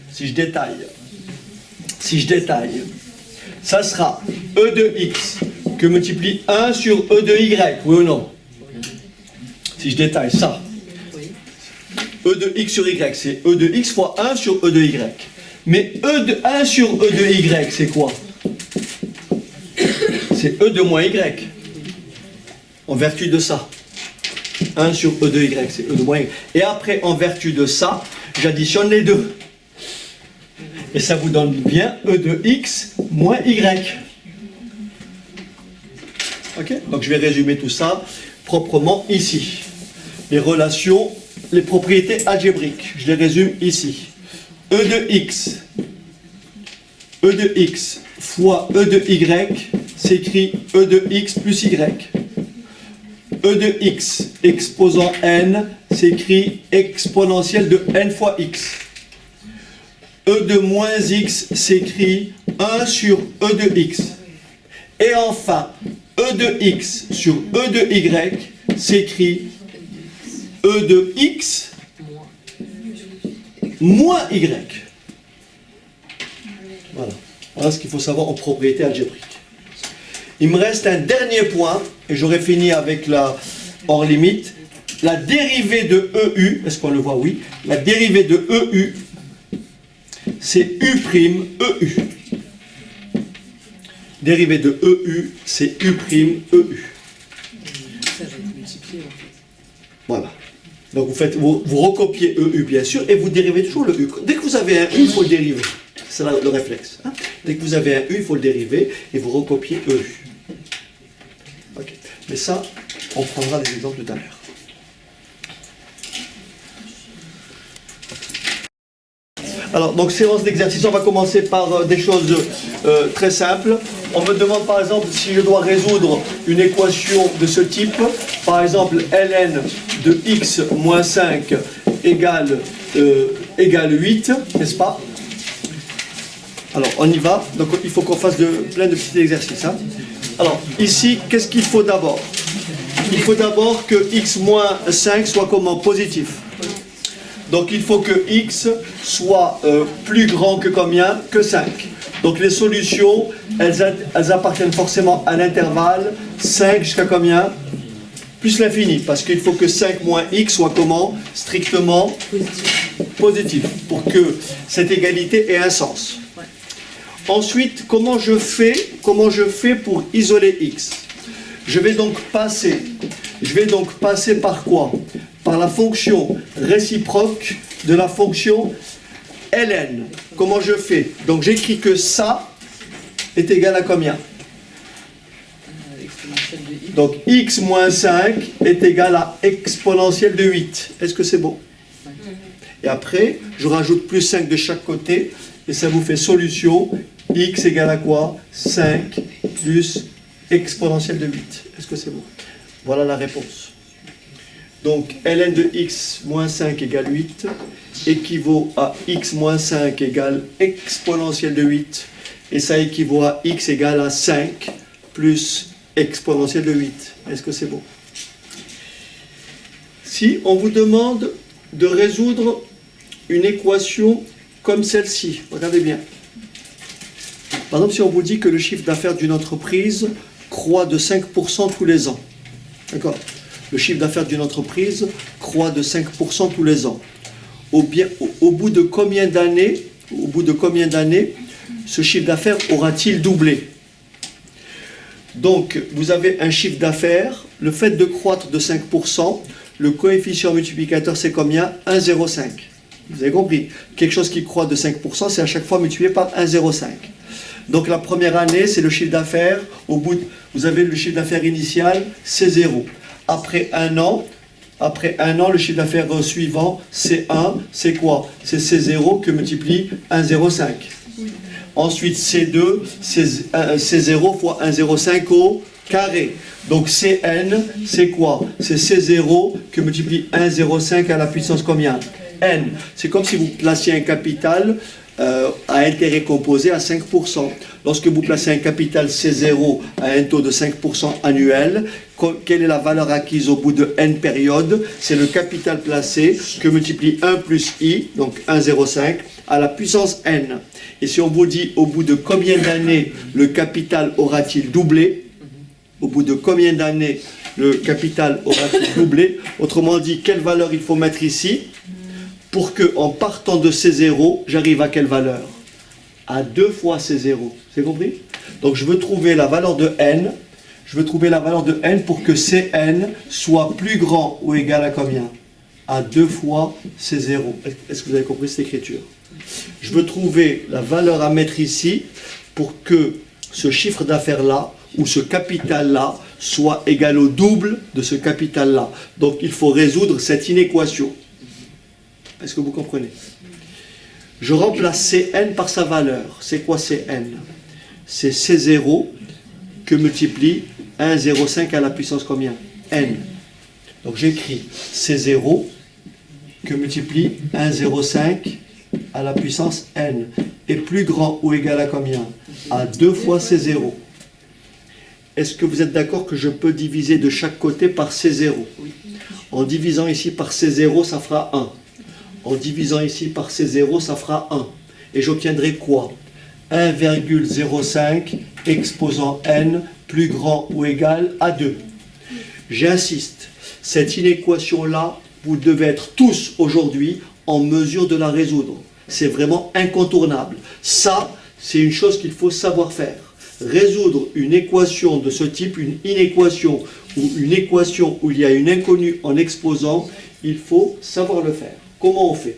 ça sera e de x que multiplie 1 sur e de y, oui ou non? Si je détaille ça, e de x sur y, c'est e de x fois 1 sur e de y. Mais e de 1 sur e de y, c'est quoi? C'est e de moins y, en vertu de ça. 1 sur e de y, c'est e de moins y. Et après, en vertu de ça, j'additionne les deux. Et ça vous donne bien e de x moins y. Ok? Donc je vais résumer tout ça proprement ici. Les relations, les propriétés algébriques, je les résume ici. E de x fois e de y s'écrit e de x plus y. E de x exposant n s'écrit exponentielle de n fois x. E de moins x s'écrit 1 sur e de x. Et enfin, e de x sur e de y s'écrit e de x moins y. Voilà. Voilà ce qu'il faut savoir en propriété algébrique. Il me reste un dernier point, et j'aurai fini avec la hors limite. La dérivée de EU, est-ce qu'on le voit? Oui. La dérivée de EU, c'est U', EU. Dérivée de EU, c'est U', EU. Voilà. Donc vous recopiez EU bien sûr, et vous dérivez toujours le U. Dès que vous avez un U, il faut le dériver. C'est le réflexe. Hein? Dès que vous avez un U, il faut le dériver, et vous recopiez EU. Ok. Mais ça, on prendra des exemples tout à l'heure. Alors, donc séance d'exercice, on va commencer par des choses très simples. On me demande par exemple si je dois résoudre une équation de ce type. Par exemple, ln de x moins 5 égale 8, n'est-ce pas? Alors, on y va. Donc, il faut qu'on fasse plein de petits exercices. Hein. Alors, ici, qu'est-ce qu'il faut d'abord? Il faut d'abord que x moins 5 soit comment? Positif. Donc, il faut que x soit plus grand que combien? Que 5. Donc, les solutions, elles appartiennent forcément à l'intervalle 5 jusqu'à combien? Plus l'infini. Parce qu'il faut que 5 moins x soit comment? Strictement positif. Pour que cette égalité ait un sens. Ensuite, comment je fais pour isoler x? Je vais donc passer par quoi? Par la fonction réciproque de la fonction ln. Comment je fais? Donc j'écris que ça est égal à combien? Donc x moins 5 est égal à exponentielle de 8. Est-ce que c'est bon? Et après, je rajoute plus 5 de chaque côté, et ça vous fait solution x égale à quoi? 5 plus exponentielle de 8. Est-ce que c'est bon? Voilà la réponse. Donc ln de x moins 5 égale 8 équivaut à x moins 5 égale exponentielle de 8. et ça équivaut à x égale à 5 plus exponentielle de 8. Est-ce que c'est bon? Si on vous demande de résoudre une équation comme celle-ci, regardez bien. Par exemple, si on vous dit que le chiffre d'affaires d'une entreprise croît de 5% tous les ans. D'accord? Le chiffre d'affaires d'une entreprise croît de 5% tous les ans. Au bout de combien d'années, ce chiffre d'affaires aura-t-il doublé? Donc, vous avez un chiffre d'affaires, le fait de croître de 5%, le coefficient multiplicateur, c'est combien? 1,05. Vous avez compris? Quelque chose qui croît de 5%, c'est à chaque fois multiplié par 1,05. Donc, la première année, c'est le chiffre d'affaires. Vous avez le chiffre d'affaires initial, c'est 0. Après un an, le chiffre d'affaires suivant, c'est 1. C'est quoi? C'est C0 que multiplie 1,05. Ensuite, C2, c'est 0 fois 1,05 au carré. Donc Cn, c'est quoi? C'est C0 que multiplie 1,05 à la puissance combien? N. C'est comme si vous placiez un capital à intérêt composé à 5%. Lorsque vous placez un capital C0 à un taux de 5% annuel, quelle est la valeur acquise au bout de n périodes? C'est le capital placé que multiplie 1 plus i, donc 1,05, à la puissance n. Et si on vous dit au bout de combien d'années le capital aura-t-il doublé? Au bout de combien d'années le capital aura-t-il doublé? Autrement dit, quelle valeur il faut mettre ici pour que, en partant de C0, j'arrive à quelle valeur? À 2 fois C0. C'est compris? Donc je veux trouver la valeur de n. Je veux trouver la valeur de n pour que Cn soit plus grand ou égal à combien? À 2 fois C0. Est-ce que vous avez compris cette écriture? Je veux trouver la valeur à mettre ici pour que ce chiffre d'affaires-là ou ce capital-là soit égal au double de ce capital-là. Donc il faut résoudre cette inéquation. Est-ce que vous comprenez? Je remplace Cn par sa valeur. C'est quoi Cn? C'est C0 que multiplie 1,05 à la puissance combien? N. Donc j'écris C0 que multiplie 1,05 à la puissance n est plus grand ou égal à combien? À 2 fois C0. Est-ce que vous êtes d'accord que je peux diviser de chaque côté par C0? En divisant ici par C0, ça fera 1. En divisant ici par C0, ça fera 1. Et j'obtiendrai quoi? 1,05 exposant n plus grand ou égal à 2. J'insiste, cette inéquation-là, vous devez être tous aujourd'hui en mesure de la résoudre. C'est vraiment incontournable. Ça, c'est une chose qu'il faut savoir faire. Résoudre une équation de ce type, une inéquation ou une équation où il y a une inconnue en exposant, il faut savoir le faire. Comment on fait?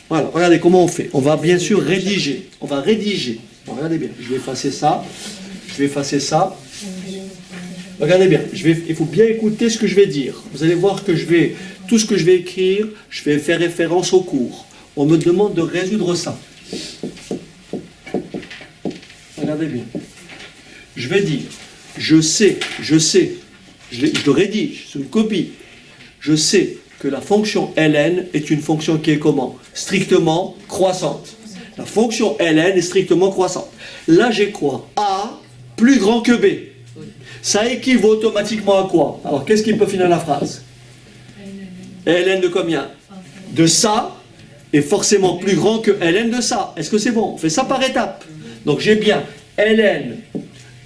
Voilà, regardez comment on fait. On va bien sûr rédiger. On va rédiger. Bon, regardez bien, je vais effacer ça. Je vais effacer ça. Regardez bien, il faut bien écouter ce que je vais dire. Vous allez voir que tout ce que je vais écrire, je vais faire référence au cours. On me demande de résoudre ça. Regardez bien. Je vais dire, je sais, je le rédige, c'est une copie. Je sais que la fonction ln est une fonction qui est comment? Strictement croissante. La fonction ln est strictement croissante. Là, j'ai quoi? A plus grand que B. Ça équivaut automatiquement à quoi? Alors, qu'est-ce qui peut finir la phrase? ln de combien? De ça est forcément plus grand que ln de ça. Est-ce que c'est bon? On fait ça par étapes. Donc, j'ai bien ln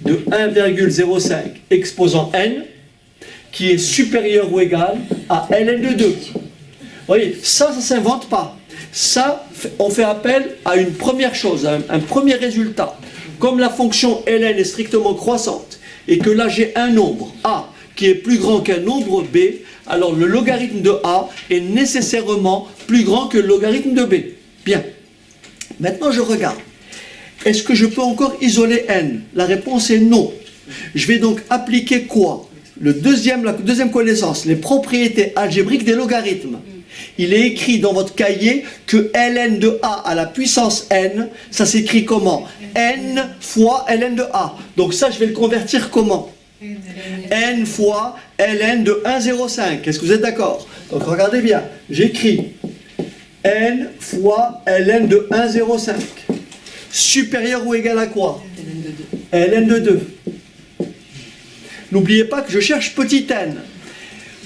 de 1,05 exposant n qui est supérieur ou égal à ln de 2. Vous voyez, ça ne s'invente pas. Ça, on fait appel à une première chose, à un premier résultat. Comme la fonction ln est strictement croissante, et que là j'ai un nombre a qui est plus grand qu'un nombre b, alors le logarithme de a est nécessairement plus grand que le logarithme de b. Bien. Maintenant je regarde. Est-ce que je peux encore isoler n? La réponse est non. Je vais donc appliquer quoi? La deuxième connaissance, les propriétés algébriques des logarithmes. Il est écrit dans votre cahier que ln de a à la puissance n, ça s'écrit comment? N fois ln de a. Donc ça, je vais le convertir comment? N fois ln de 1,05. Est-ce que vous êtes d'accord? Donc regardez bien, j'écris n fois ln de 1,05. supérieur ou égal à quoi? ln de 2. ln de 2. N'oubliez pas que je cherche petit n.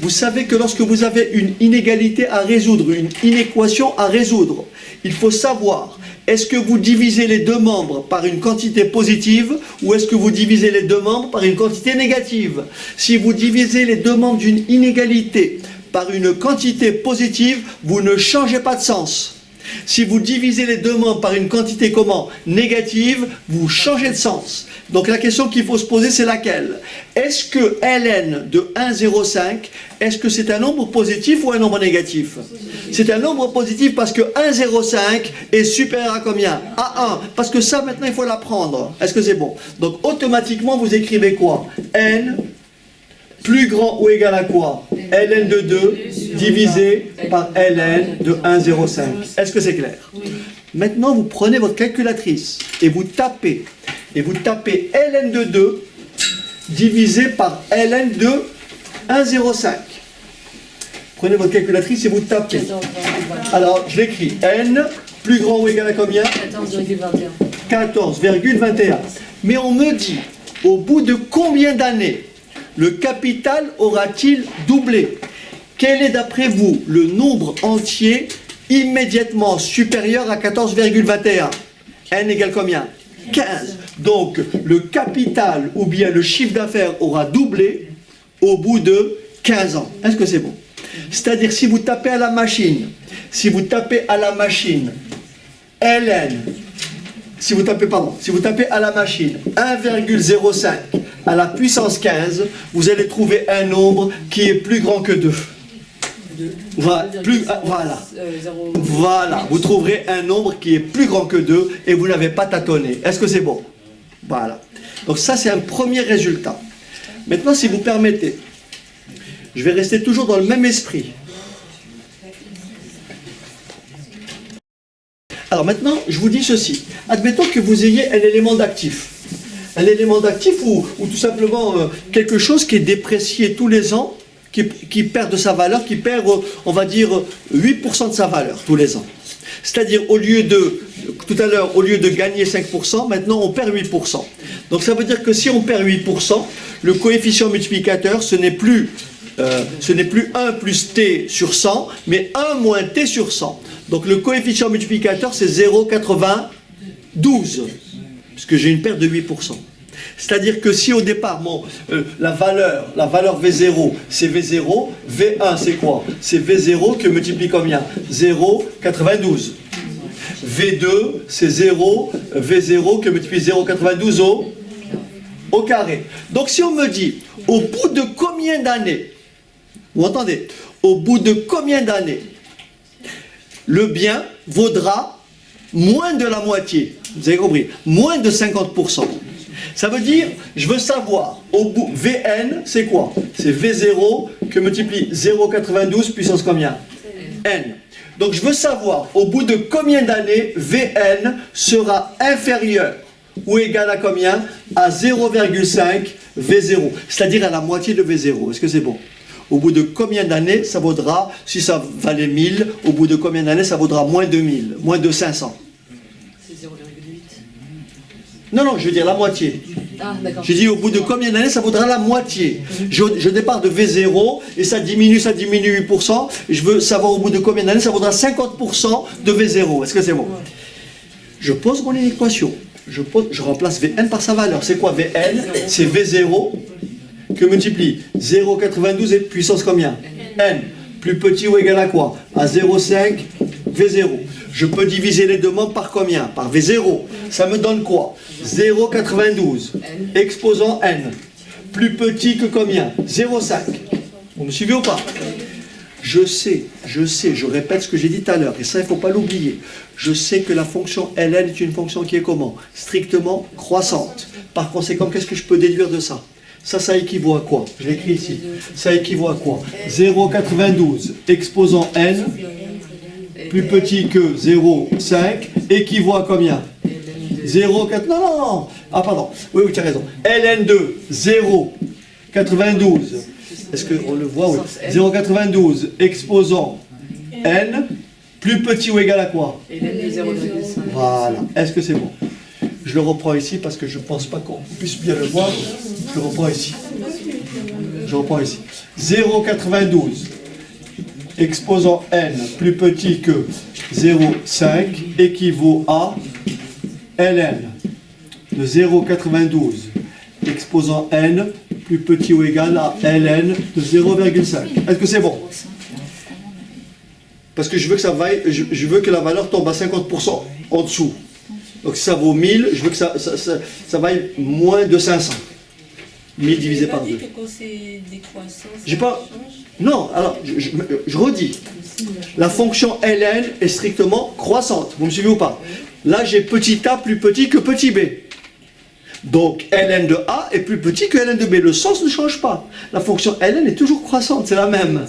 Vous savez que lorsque vous avez une inégalité à résoudre, une inéquation à résoudre, il faut savoir, est-ce que vous divisez les deux membres par une quantité positive ou est-ce que vous divisez les deux membres par une quantité négative? Si vous divisez les deux membres d'une inégalité par une quantité positive, vous ne changez pas de sens. Si vous divisez les deux membres par une quantité comment? Négative, vous changez de sens. Donc la question qu'il faut se poser, c'est laquelle? Est-ce que ln de 1,05, est-ce que c'est un nombre positif ou un nombre négatif? C'est un nombre positif parce que 1,05 est supérieur à combien? À 1. Parce que ça, maintenant, il faut l'apprendre. Est-ce que c'est bon? Donc automatiquement, vous écrivez quoi? N plus grand ou égal à quoi? ln de 2 divisé par ln de 1,05. Est-ce que c'est clair? Maintenant, vous prenez votre calculatrice et vous tapez ln de 2 divisé par ln de 1,05. Prenez votre calculatrice et vous tapez. 14,21. Alors, je l'écris. N plus grand ou égal à combien? 14,21. 14,21. Mais on me dit, au bout de combien d'années le capital aura-t-il doublé? Quel est d'après vous le nombre entier immédiatement supérieur à 14,21? N égale combien? 15. Donc le capital ou bien le chiffre d'affaires aura doublé au bout de 15 ans. Est-ce que c'est bon? C'est-à-dire si vous tapez à la machine, ln, si vous tapez à la machine 1,05 à la puissance 15, vous allez trouver un nombre qui est plus grand que 2. Voilà, vous trouverez un nombre qui est plus grand que 2 et vous n'avez pas tâtonné. Est-ce que c'est bon? Voilà. Donc ça, c'est un premier résultat. Maintenant, si vous permettez, je vais rester toujours dans le même esprit. Alors maintenant, je vous dis ceci. Admettons que vous ayez un élément d'actif. Un élément d'actif ou tout simplement quelque chose qui est déprécié tous les ans, qui perd de sa valeur, qui perd, on va dire, 8% de sa valeur tous les ans. C'est-à-dire, tout à l'heure, au lieu de gagner 5%, maintenant on perd 8%. Donc ça veut dire que si on perd 8%, le coefficient multiplicateur, ce n'est plus 1 plus t sur 100, mais 1 moins t sur 100. Donc le coefficient multiplicateur, c'est 0,92, puisque j'ai une perte de 8%. C'est-à-dire que si au départ, la valeur V0, c'est V0, V1, c'est quoi? C'est V0 que multiplie combien? 0,92. V2, c'est 0, V0 que multiplie 0,92 au carré. Donc si on me dit, au bout de combien d'années, vous entendez? Au bout de combien d'années, le bien vaudra moins de la moitié? Vous avez compris? Moins de 50%. Ça veut dire, je veux savoir, au bout, Vn, c'est quoi? C'est V0 que multiplie 0,92 puissance combien? N. Donc je veux savoir, au bout de combien d'années Vn sera inférieur ou égal à combien? À 0,5 V0, c'est-à-dire à la moitié de V0. Est-ce que c'est bon? Au bout de combien d'années ça vaudra, si ça valait 1000, au bout de combien d'années ça vaudra moins de 1000, moins de 500? C'est 0,8. Non, je veux dire la moitié. Ah, d'accord. J'ai dit au bout de combien d'années ça vaudra la moitié. Je départ de V0 et ça diminue 8%. Et je veux savoir au bout de combien d'années ça vaudra 50% de V0. Est-ce que c'est bon? Je pose mon équation. Je remplace Vn par sa valeur. C'est quoi Vn? C'est V0 que multiplie 0,92 et puissance combien? N. Plus petit ou égal à quoi? À 0,5 V0. Je peux diviser les deux membres par combien? Par V0. Ça me donne quoi? 0,92 exposant N. Plus petit que combien? 0,5. Vous me suivez ou pas? Je sais, je répète ce que j'ai dit tout à l'heure, et ça il ne faut pas l'oublier. Je sais que la fonction ln est une fonction qui est comment? Strictement croissante. Par conséquent, qu'est-ce que je peux déduire de ça? Ça équivaut à quoi? Je l'écris ici. Ça équivaut à quoi? 0,92 exposant N plus petit que 0,5 équivaut à combien? 0,4. Non. Ah, pardon. Oui, tu as raison. ln de 0,92. Est-ce qu'on le voit? Oui. 0,92 exposant N plus petit ou égal à quoi? Et ln de 0,5. Voilà. Est-ce que c'est bon? Je le reprends ici parce que je ne pense pas qu'on puisse bien le voir. Je le reprends ici. Je reprends ici. 0,92 exposant n plus petit que 0,5 équivaut à ln de 0,92 exposant n plus petit ou égal à ln de 0,5. Est-ce que c'est bon? Parce que je veux que ça vaille, je veux que la valeur tombe à 50% en dessous. Donc si ça vaut 1000, je veux que ça vaille moins de 500. 1000 divisé par 2. Que quand c'est décroissant, J'ai pas. Non, alors je redis. La fonction ln est strictement croissante. Vous me suivez ou pas? Là, j'ai petit a plus petit que petit b. Donc ln de a est plus petit que ln de b. Le sens ne change pas. La fonction ln est toujours croissante, c'est la même.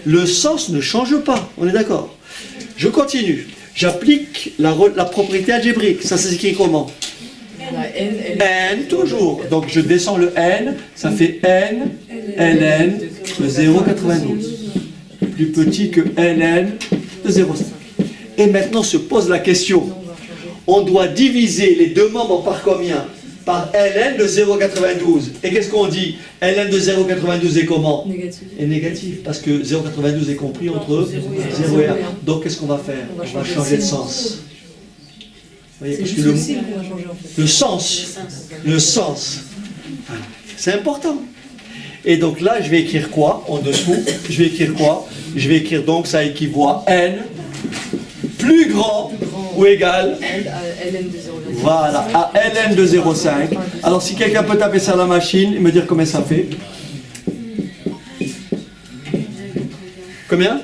Le sens ne change pas. On est d'accord? Je continue. J'applique la propriété algébrique. Ça s'écrit comment? N toujours. Donc je descends le n, ça fait n ln de 0,92. Plus petit que ln de 0,5. Et maintenant se pose la question. On doit diviser les deux membres par combien? Par ln de 0,92. Et qu'est-ce qu'on dit? Ln de 0,92 est comment? Négatif. Est négatif, parce que 0,92 est compris entre 0 et 1. Donc qu'est-ce qu'on va faire? On va changer de sens. Vous voyez, parce que le sens, c'est important. Et donc là, je vais écrire quoi en dessous? Je vais écrire quoi? Je vais écrire donc, ça équivaut à n plus grand ou égal ln de 0,5. voilà, à ln de 0,5. Alors si quelqu'un peut taper ça à la machine et me dire combien ça fait. Combien?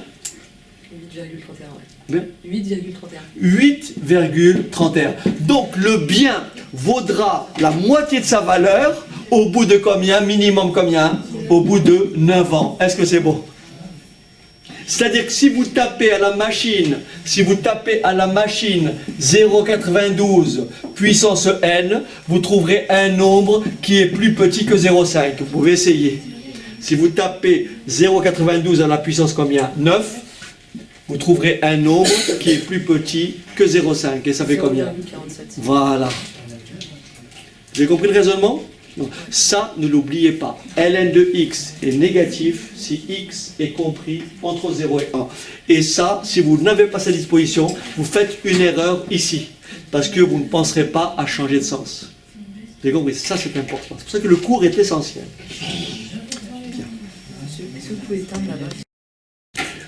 8,31. Donc le bien vaudra la moitié de sa valeur au bout de combien? Minimum combien? Au bout de 9 ans. Est-ce que c'est bon? C'est-à-dire que si vous tapez à la machine 0,92 puissance n, vous trouverez un nombre qui est plus petit que 0,5. Vous pouvez essayer. Si vous tapez 0,92 à la puissance combien? 9, vous trouverez un nombre qui est plus petit que 0,5. Et ça fait combien? Voilà. Vous avez compris le raisonnement? Non. Ça, ne l'oubliez pas. ln de x est négatif si x est compris entre 0 et 1. Et ça, si vous n'avez pas cette disposition, vous faites une erreur ici. Parce que vous ne penserez pas à changer de sens. Vous avez compris? Ça, c'est important. C'est pour ça que le cours est essentiel. Bien. Est-ce que vous pouvez éteindre là-bas?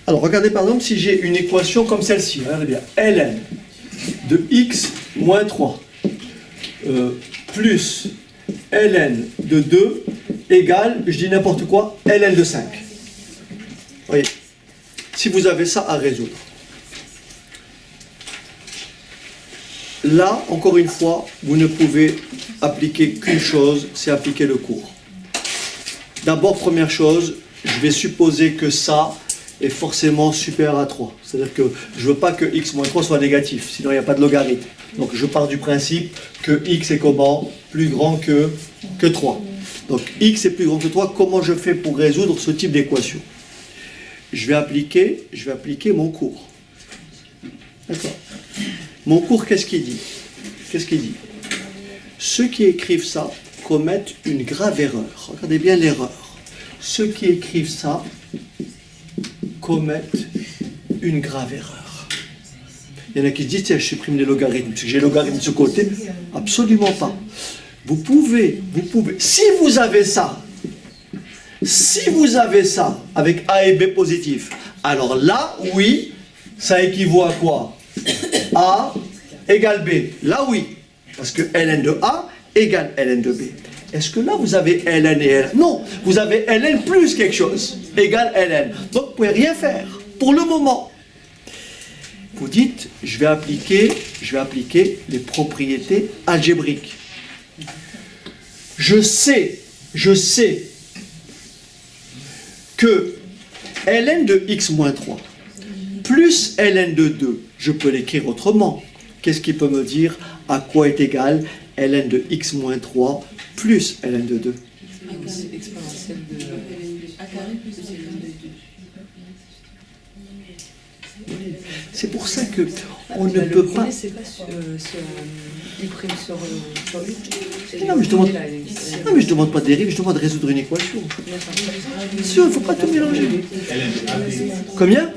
Alors, regardez par exemple si j'ai une équation comme celle-ci. Regardez bien. ln de x moins 3 plus ln de 2 égale, je dis n'importe quoi, ln de 5. Voyez, si vous avez ça à résoudre. Là, encore une fois, vous ne pouvez appliquer qu'une chose, c'est appliquer le cours. D'abord, première chose, je vais supposer que ça est forcément supérieur à 3. C'est-à-dire que je ne veux pas que x moins 3 soit négatif, sinon il n'y a pas de logarithme. Donc je pars du principe que x est comment? Plus grand que 3. Donc x est plus grand que 3. Comment je fais pour résoudre ce type d'équation? Je vais appliquer mon cours. D'accord. Mon cours, qu'est-ce qu'il dit? Ceux qui écrivent ça commettent une grave erreur. Regardez bien l'erreur. Ceux qui écrivent ça commettent une grave erreur. Il y en a qui se disent, tiens, je supprime les logarithmes, parce que j'ai logarithme de ce côté. Absolument pas. Vous pouvez, si vous avez ça avec A et B positif, alors là, oui, ça équivaut à quoi? A égale B. Là, oui, parce que ln de A égale ln de B. Est-ce que là, vous avez ln et ln? Non, vous avez ln plus quelque chose, égale ln. Donc, vous ne pouvez rien faire, pour le moment. Vous dites, je vais appliquer les propriétés algébriques. Je sais que ln de x moins 3 plus ln de 2, je peux l'écrire autrement. Qu'est-ce qui peut me dire à quoi est égal ln de x moins 3 plus ln de 2? Exponentielle de A carré plus ln de 2. C'est pour ça que on ne peut pas. C'est pas sur Il prime sur U. Non, mais je demande- Non, mais je ne demande pas de dérive, je demande de résoudre une équation. Bien sûr, il ne faut pas tout mélanger. Combien?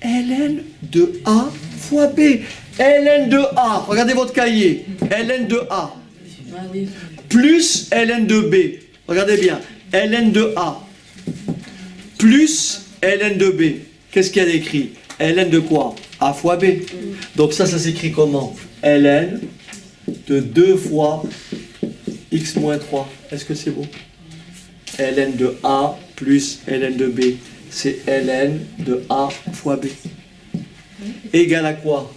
ln de A fois B. ln de A, regardez votre cahier. ln de A plus ln de B. Regardez bien. ln de A plus ln de B. Qu'est-ce qu'il y a d'écrit? ln de quoi? A fois B. Donc ça s'écrit comment? ln de 2 fois x moins 3. Est-ce que c'est beau? ln de A plus ln de B. C'est ln de A fois B. Égal à quoi?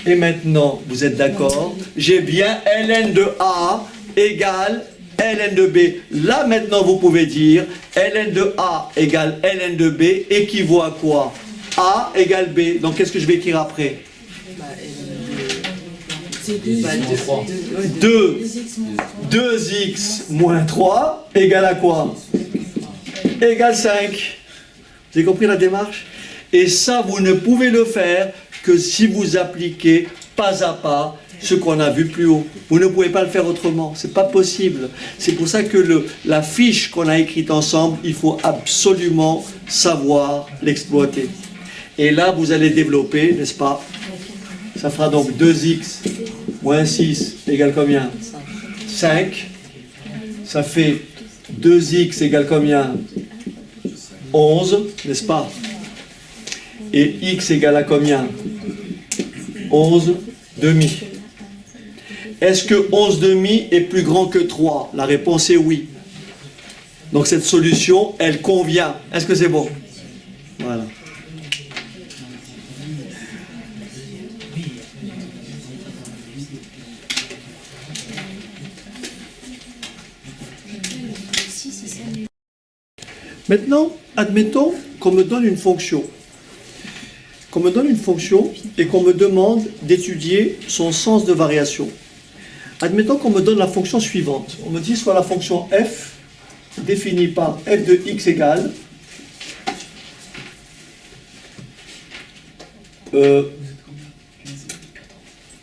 Et maintenant, vous êtes d'accord? J'ai bien ln de A égale ln de B. Là, maintenant, vous pouvez dire ln de A égale ln de B équivaut à quoi? A égale B. Donc, qu'est-ce que je vais écrire après? 2x moins 3 égale à quoi? Égale 5. Vous avez compris la démarche? Et ça, vous ne pouvez le faire que si vous appliquez pas à pas ce qu'on a vu plus haut. Vous ne pouvez pas le faire autrement. C'est pas possible. C'est pour ça que la fiche qu'on a écrite ensemble, il faut absolument savoir l'exploiter. Et là, vous allez développer, n'est-ce pas? Ça fera donc 2x moins 6 égale combien? 5. Ça fait 2x égale combien? 11, n'est-ce pas? Et x égale à combien? 11 demi. Est-ce que 11 demi est plus grand que 3? La réponse est oui. Donc cette solution, elle convient. Est-ce que c'est bon? Voilà. Maintenant, admettons qu'on me donne une fonction. Qu'on me donne une fonction et qu'on me demande d'étudier son sens de variation. Admettons qu'on me donne la fonction suivante. On me dit soit la fonction f définie par f de x égale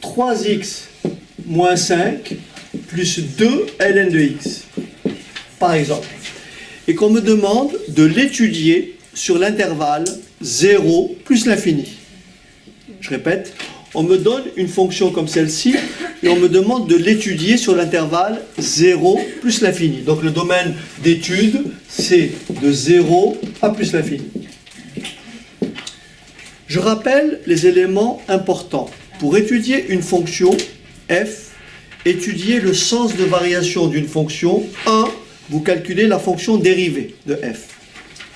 3x moins 5 plus 2 ln de x, par exemple. Et qu'on me demande de l'étudier sur l'intervalle 0 plus l'infini. Je répète, on me donne une fonction comme celle-ci et on me demande de l'étudier sur l'intervalle 0 plus l'infini. Donc le domaine d'étude, c'est de 0 à plus l'infini. Je rappelle les éléments importants. Pour étudier une fonction f, étudier le sens de variation d'une fonction. 1. Vous calculez la fonction dérivée de f.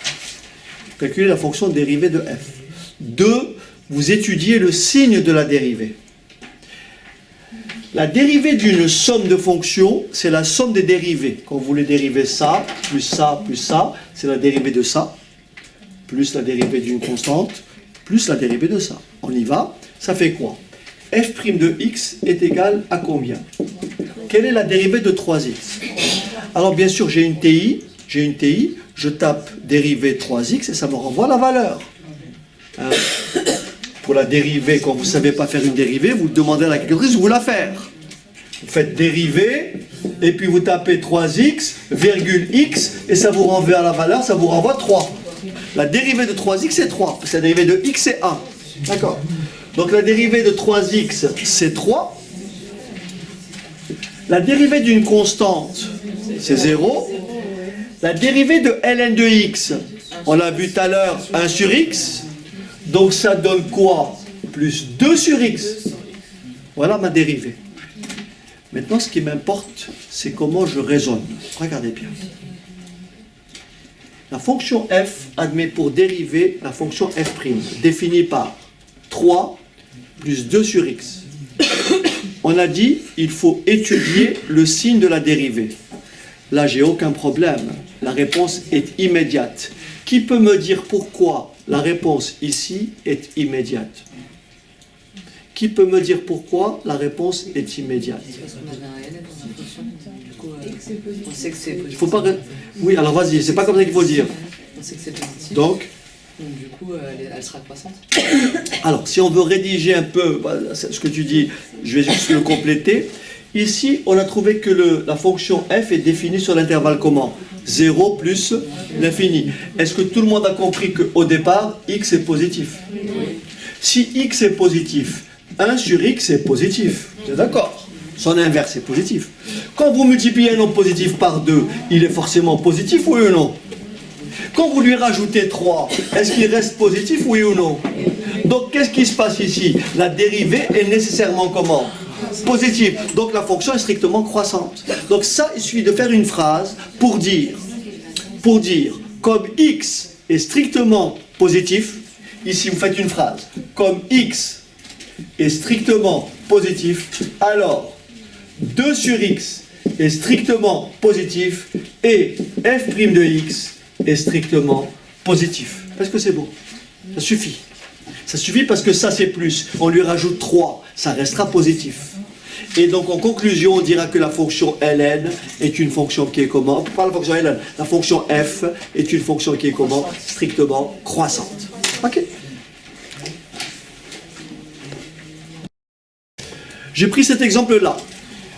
Vous calculez la fonction dérivée de f. 2. Vous étudiez le signe de la dérivée. La dérivée d'une somme de fonctions, c'est la somme des dérivées. Quand vous voulez dériver ça, c'est la dérivée de ça, plus la dérivée d'une constante, plus la dérivée de ça. On y va. Ça fait quoi? f' de x est égal à combien? Quelle est la dérivée de 3x? Alors bien sûr, j'ai une TI, je tape dérivée 3x et ça me renvoie la valeur. Hein? Pour la dérivée, quand vous ne savez pas faire une dérivée, vous demandez à la calculatrice de vous la faire. Vous faites dérivée, et puis vous tapez 3x, virgule x, et ça vous renvoie la valeur, ça vous renvoie 3. La dérivée de 3x, c'est 3, parce que la dérivée de x, c'est 1. D'accord? Donc la dérivée de 3x, c'est 3. La dérivée d'une constante, c'est 0. La dérivée de ln de x, on l'a vu tout à l'heure, 1 sur x. Donc ça donne quoi? Plus 2 sur x. Voilà ma dérivée. Maintenant, ce qui m'importe, c'est comment je raisonne. Regardez bien. La fonction f admet pour dérivée la fonction f', définie par 3 plus 2 sur x. On a dit, il faut étudier le signe de la dérivée. Là, j'ai aucun problème. La réponse est immédiate. Qui peut me dire pourquoi la réponse ici est immédiate? Qui peut me dire pourquoi la réponse est immédiate? Parce qu'on avait un ln dans la fonction. Du coup, on sait que c'est positif. Il faut pas... Oui, alors vas-y, c'est pas comme ça qu'il faut dire. On sait que c'est positif. Donc, Donc, du coup, coup, elle sera croissante. Alors, si on veut rédiger un peu ce que tu dis, je vais juste le compléter. Ici, on a trouvé que la fonction f est définie sur l'intervalle comment? 0 plus l'infini. Est-ce que tout le monde a compris qu'au départ, x est positif? Si x est positif, 1 sur x est positif. Vous êtes d'accord? Son inverse est positif. Quand vous multipliez un nombre positif par 2, il est forcément positif, oui ou non? Quand vous lui rajoutez 3, est-ce qu'il reste positif, oui ou non? Donc, qu'est-ce qui se passe ici? La dérivée est nécessairement comment? Positive. Donc, la fonction est strictement croissante. Donc, ça, il suffit de faire une phrase pour dire, comme x est strictement positif, ici, vous faites une phrase, comme x est strictement positif, alors 2 sur x est strictement positif et f' de x est strictement positif. Est-ce que c'est bon? Ça suffit. Ça suffit parce que ça c'est plus. On lui rajoute 3, ça restera positif. Et donc en conclusion, on dira que la fonction ln est une fonction qui est comment? Pas la fonction ln, la fonction f est une fonction qui est comment? Strictement croissante. Ok. J'ai pris cet exemple-là.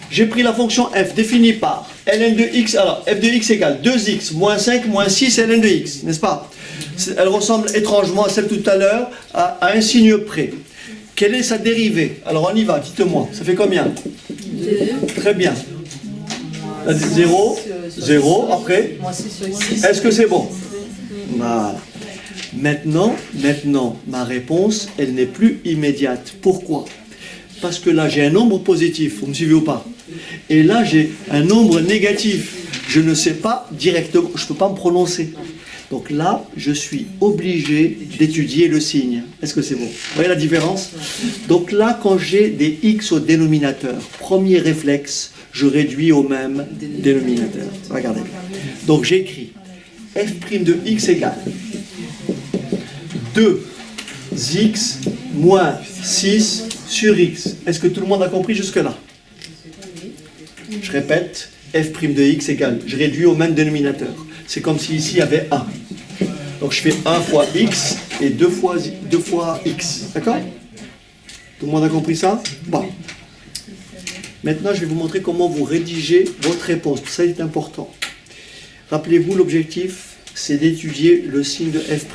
J'ai pris la fonction f définie par ln de x. Alors, f de x égale 2x moins 5 moins 6 ln de x, n'est-ce pas? Elle ressemble étrangement à celle tout à l'heure, à un signe près. Quelle est sa dérivée? Alors, on y va, dites-moi. Ça fait combien? 2. Très bien. 0, 0, après. Est-ce que c'est bon? Voilà. Maintenant, ma réponse, elle n'est plus immédiate. Pourquoi? Parce que là, j'ai un nombre positif, vous me suivez ou pas? Et là, j'ai un nombre négatif. Je ne sais pas directement, je ne peux pas me prononcer. Donc là, je suis obligé d'étudier le signe. Est-ce que c'est bon? Vous voyez la différence? Donc là, quand j'ai des x au dénominateur, premier réflexe, je réduis au même dénominateur. Regardez. Donc j'écris f' de x égale 2x moins 6 sur x. Est-ce que tout le monde a compris jusque-là? Je répète, f' de x égale, je réduis au même dénominateur. C'est comme si ici il y avait 1. Donc je fais 1 fois x et 2 fois x. D'accord? Tout le monde a compris ça? Bon. Maintenant, je vais vous montrer comment vous rédigez votre réponse. Ça est important. Rappelez-vous, l'objectif, c'est d'étudier le signe de f'.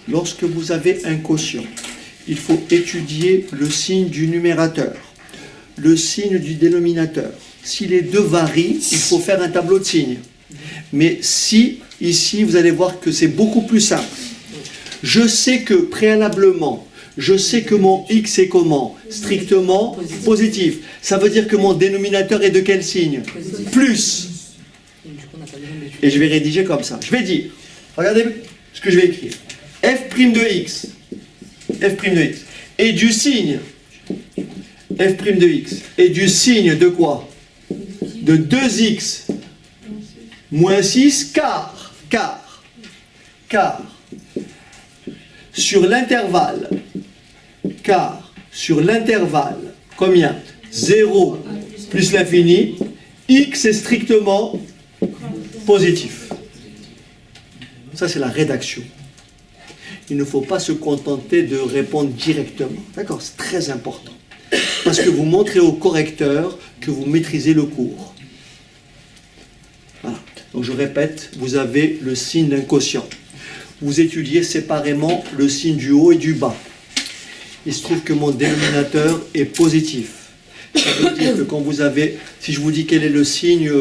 Lorsque vous avez un quotient, il faut étudier le signe du numérateur, le signe du dénominateur. Si les deux varient, il faut faire un tableau de signes. Mais si, ici, vous allez voir que c'est beaucoup plus simple. Je sais que, préalablement, je sais que mon x est comment? Strictement positif. Ça veut dire que mon dénominateur est de quel signe? Plus. Et je vais rédiger comme ça. Je vais dire, regardez ce que je vais écrire. f' de x et du signe f' de x et du signe de quoi? De 2x moins 6 car sur l'intervalle combien? 0 plus l'infini, x est strictement positif. Ça c'est la rédaction. Il ne faut pas se contenter de répondre directement. D'accord? C'est très important. Parce que vous montrez au correcteur que vous maîtrisez le cours. Voilà. Donc je répète, vous avez le signe d'un quotient. Vous étudiez séparément le signe du haut et du bas. Il se trouve que mon dénominateur est positif. Ça veut dire que quand vous avez, si je vous dis quel est le signe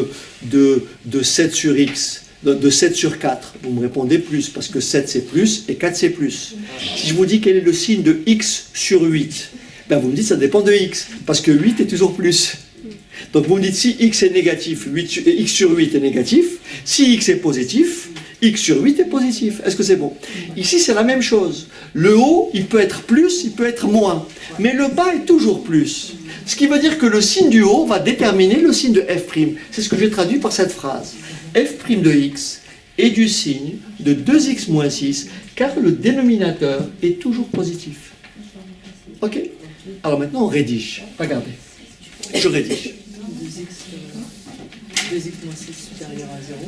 de 7 sur x, de 7 sur 4, vous me répondez plus, parce que 7 c'est plus et 4 c'est plus. Si je vous dis quel est le signe de x sur 8, ben vous me dites ça dépend de x, parce que 8 est toujours plus. Donc vous me dites si x est négatif, x sur 8 est négatif, si x est positif, x sur 8 est positif. Est-ce que c'est bon? Ici c'est la même chose. Le haut, il peut être plus, il peut être moins, mais le bas est toujours plus. Ce qui veut dire que le signe du haut va déterminer le signe de f'. C'est ce que j'ai traduit par cette phrase. f' de x est du signe de 2x moins 6, car le dénominateur est toujours positif. Ok? Alors maintenant on rédige. Regardez. Je rédige. 2x moins 6 supérieur à 0.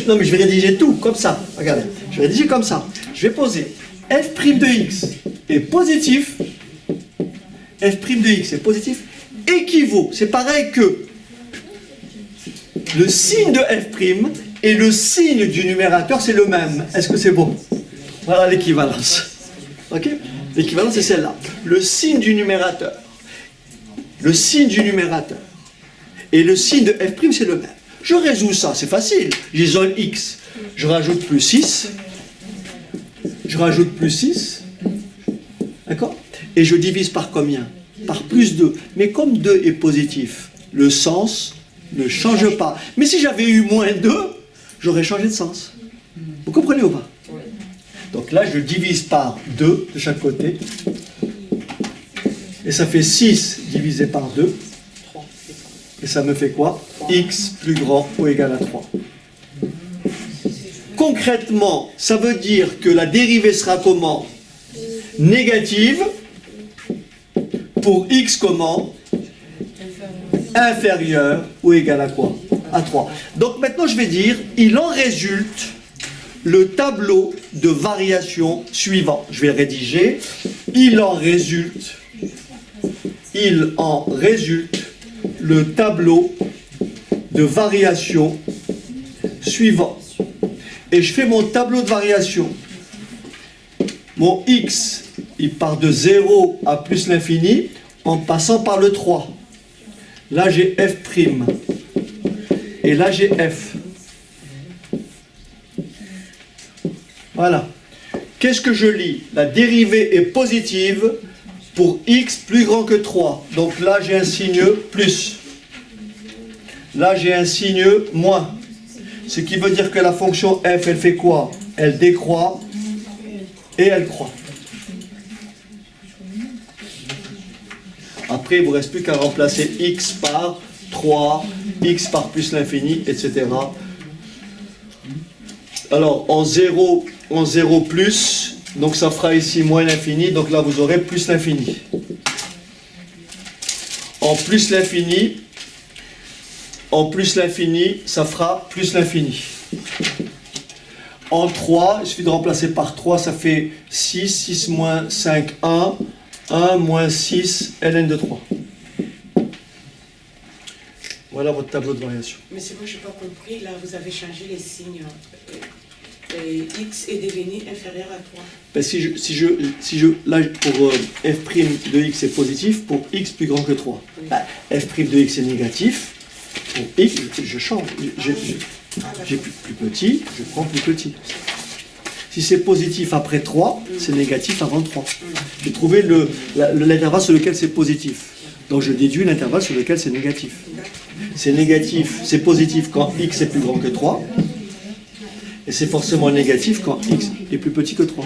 Non, mais je vais rédiger tout comme ça. Regardez, je vais rédiger comme ça. Je vais poser f' de x est positif. F' de x est positif équivaut. C'est pareil que le signe de f' et le signe du numérateur, c'est le même. Est-ce que c'est bon? Voilà l'équivalence. Ok? L'équivalence, c'est celle-là. Le signe du numérateur. Le signe du numérateur. Et le signe de f', c'est le même. Je résous ça, c'est facile. J'isole x. Je rajoute plus 6. Je rajoute plus 6. D'accord? Et je divise par combien? Par plus 2. Mais comme 2 est positif, le sens ne change pas. Mais si j'avais eu moins 2, j'aurais changé de sens. Vous comprenez ou pas? Donc là, je divise par 2 de chaque côté. Et ça fait 6 divisé par 2. Et ça me fait quoi? X plus grand ou égal à 3. Concrètement, ça veut dire que la dérivée sera comment? Négative pour x comment? Inférieur ou égal à quoi? À 3. Donc maintenant, je vais dire, il en résulte le tableau de variation suivant. Je vais rédiger. Il en résulte le tableau de variation suivant. Et je fais mon tableau de variation. Mon x, il part de 0 à plus l'infini en passant par le 3. Là, j'ai f'. Et là, j'ai f. Voilà. Qu'est-ce que je lis? La dérivée est positive pour x plus grand que 3. Donc là, j'ai un signe plus. Là, j'ai un signe moins. Ce qui veut dire que la fonction f, elle fait quoi? Elle décroît et elle croît. Après, il ne vous reste plus qu'à remplacer x par 3, x par plus l'infini, etc. Alors, en 0 plus, donc ça fera ici moins l'infini, donc là vous aurez plus l'infini. En plus l'infini, ça fera plus l'infini. En 3, il suffit de remplacer par 3, ça fait 6, 6 moins 5, 1, 1 moins 6, ln de 3. Voilà votre tableau de variation. Mais c'est moi, je n'ai pas compris. Là, vous avez changé les signes. X est devenu inférieur à 3. Ben, là, pour f' de x est positif, pour x plus grand que 3. Oui. Ben, f' de x est négatif, pour x, je change. J'ai plus petit, je prends plus petit. Si c'est positif après 3, c'est négatif avant 3. J'ai trouvé l'intervalle sur lequel c'est positif. Donc je déduis l'intervalle sur lequel c'est négatif. C'est négatif, c'est positif quand x est plus grand que 3. Et c'est forcément négatif quand x est plus petit que 3.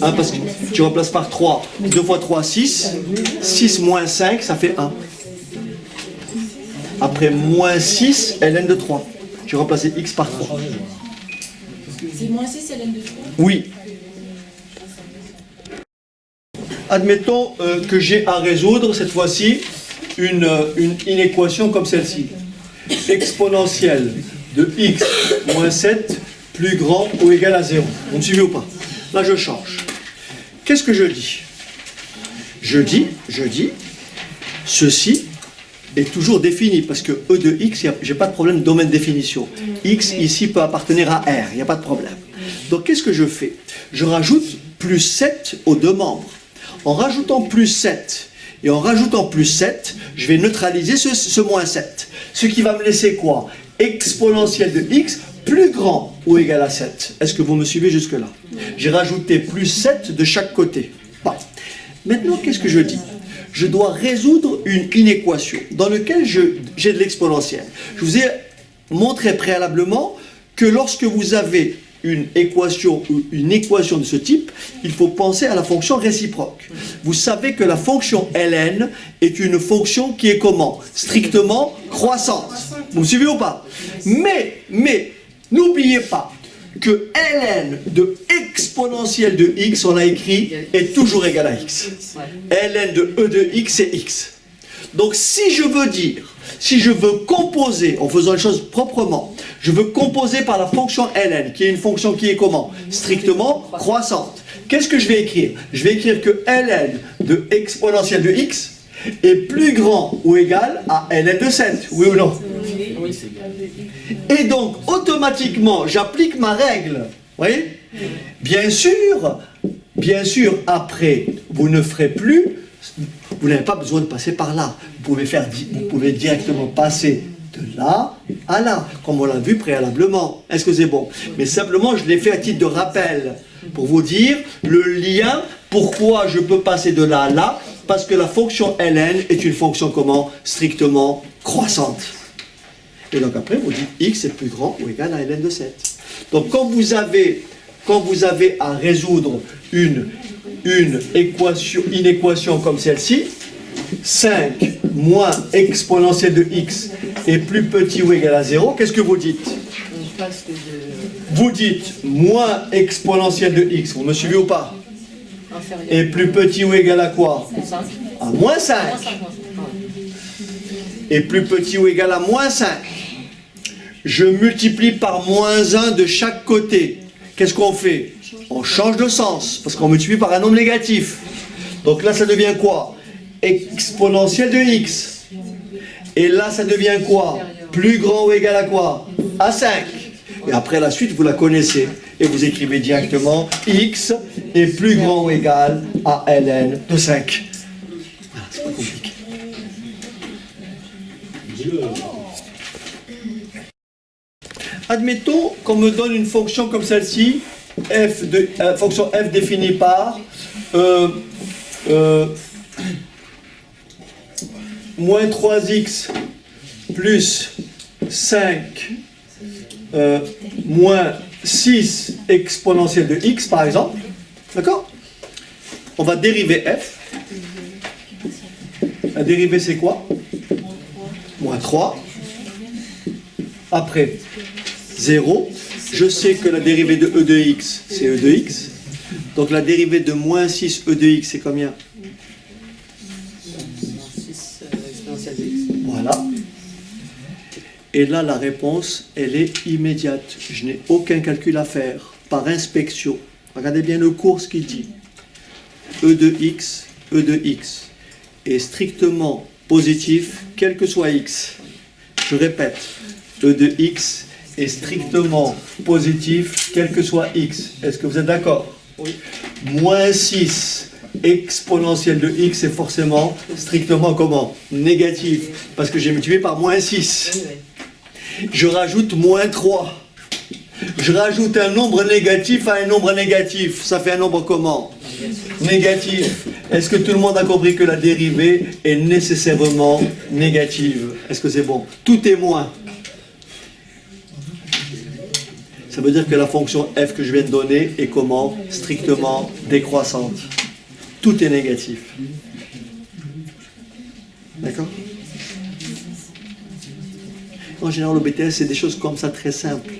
Hein, parce que tu remplaces par 3. 2 fois 3, 6. 6 moins 5, ça fait 1. Après moins 6, ln de 3. Tu remplaces x par 3. C'est moins 6 ln de 3? Oui. Admettons que j'ai à résoudre cette fois-ci une équation comme celle-ci. Exponentielle de x moins 7 plus grand ou égal à 0. Vous me suivez ou pas? Là, je change. Qu'est-ce que je dis? Je dis, ceci est toujours défini, parce que e de x, j'ai pas de problème de domaine de définition. X, ici, peut appartenir à R, il n'y a pas de problème. Donc, qu'est-ce que je fais? Je rajoute plus 7 aux deux membres. En rajoutant plus 7 et en rajoutant plus 7, je vais neutraliser ce moins 7. Ce qui va me laisser quoi? Exponentielle de x plus grand ou égal à 7. Est-ce que vous me suivez jusque-là? J'ai rajouté plus 7 de chaque côté. Bon. Maintenant, qu'est-ce que je dis? Je dois résoudre une inéquation dans laquelle j'ai de l'exponentielle. Je vous ai montré préalablement que lorsque vous avez une équation de ce type, il faut penser à la fonction réciproque. Vous savez que la fonction ln est une fonction qui est comment? Strictement croissante. Vous me suivez ou pas? Mais n'oubliez pas que ln de exponentielle de x, on l'a écrit, est toujours égal à x. Ln de e de x, c'est x. Donc si je veux dire si je veux composer, en faisant les choses proprement, je veux composer par la fonction ln, qui est une fonction qui est comment? Strictement croissante. Qu'est-ce que je vais écrire? Je vais écrire que ln de exponentielle de x est plus grand ou égal à ln de 7, oui ou non? Et donc, automatiquement, j'applique ma règle. Vous voyez? Bien sûr, après, vous ne ferez plus, vous n'avez pas besoin de passer par là. Vous pouvez directement passer de là à là, comme on l'a vu préalablement. Est-ce que c'est bon? Mais simplement, je l'ai fait à titre de rappel, pour vous dire le lien, pourquoi je peux passer de là à là, parce que la fonction ln est une fonction comment? Strictement croissante. Et donc après, vous dites x est plus grand ou égal à ln de 7. Donc quand vous avez à résoudre une équation comme celle-ci, 5 moins exponentielle de x est plus petit ou égal à 0, qu'est-ce que vous dites? On passe de Vous dites moins exponentielle de x, vous me suivez ou pas? inférieur. Est plus petit ou égal à quoi? 5. À moins 5. Est plus petit ou égal à moins 5. Je multiplie par moins 1 de chaque côté. Qu'est-ce qu'on fait? On change de sens, parce qu'on multiplie par un nombre négatif. Donc là, ça devient quoi? Exponentielle de x. Et là, ça devient quoi? Plus grand ou égal à quoi? À 5. Et après, la suite, vous la connaissez. Et vous écrivez directement x est plus grand ou égal à ln de 5. Voilà, c'est pas compliqué. Admettons qu'on me donne une fonction comme celle-ci, fonction f définie par moins 3x plus 5 moins 6 exponentielle de x, par exemple. D'accord? On va dériver f. La dérivée, c'est quoi? Moins 3. Après, 0. Je sais que la dérivée de e de x, c'est e de x. Donc la dérivée de moins 6 e de x, c'est combien? 6 exponentielle de x. Voilà. Et là, la réponse, elle est immédiate. Je n'ai aucun calcul à faire. Par inspection. Regardez bien le cours, ce qu'il dit. E de x est strictement positif, quel que soit x. Je répète. E de x est strictement positif, quel que soit x. Est-ce que vous êtes d'accord? Oui. Moins 6 exponentielle de x est forcément strictement comment? Négatif. Parce que j'ai multiplié par moins 6. Oui, oui. Je rajoute moins 3. Je rajoute un nombre négatif à un nombre négatif. Ça fait un nombre comment? Négatif. Est-ce que tout le monde a compris que la dérivée est nécessairement négative? Est-ce que c'est bon? Tout est moins. Ça veut dire que la fonction f que je viens de donner est comment? Strictement décroissante. Tout est négatif. D'accord? En général, le BTS, c'est des choses comme ça très simples.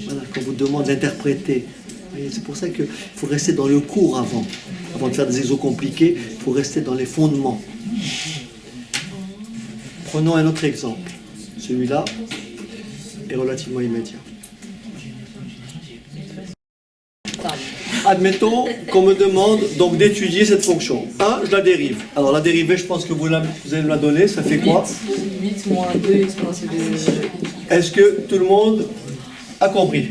Voilà, qu'on vous demande d'interpréter. C'est pour ça qu'il faut rester dans le cours avant. Avant de faire des exos compliqués, il faut rester dans les fondements. Prenons un autre exemple. Celui-là est relativement immédiat. Admettons qu'on me demande donc d'étudier cette fonction. 1, je la dérive. Alors la dérivée, je pense que vous allez me la donner, ça fait quoi? 8 moins 2 exponentielle de... Est-ce que tout le monde a compris?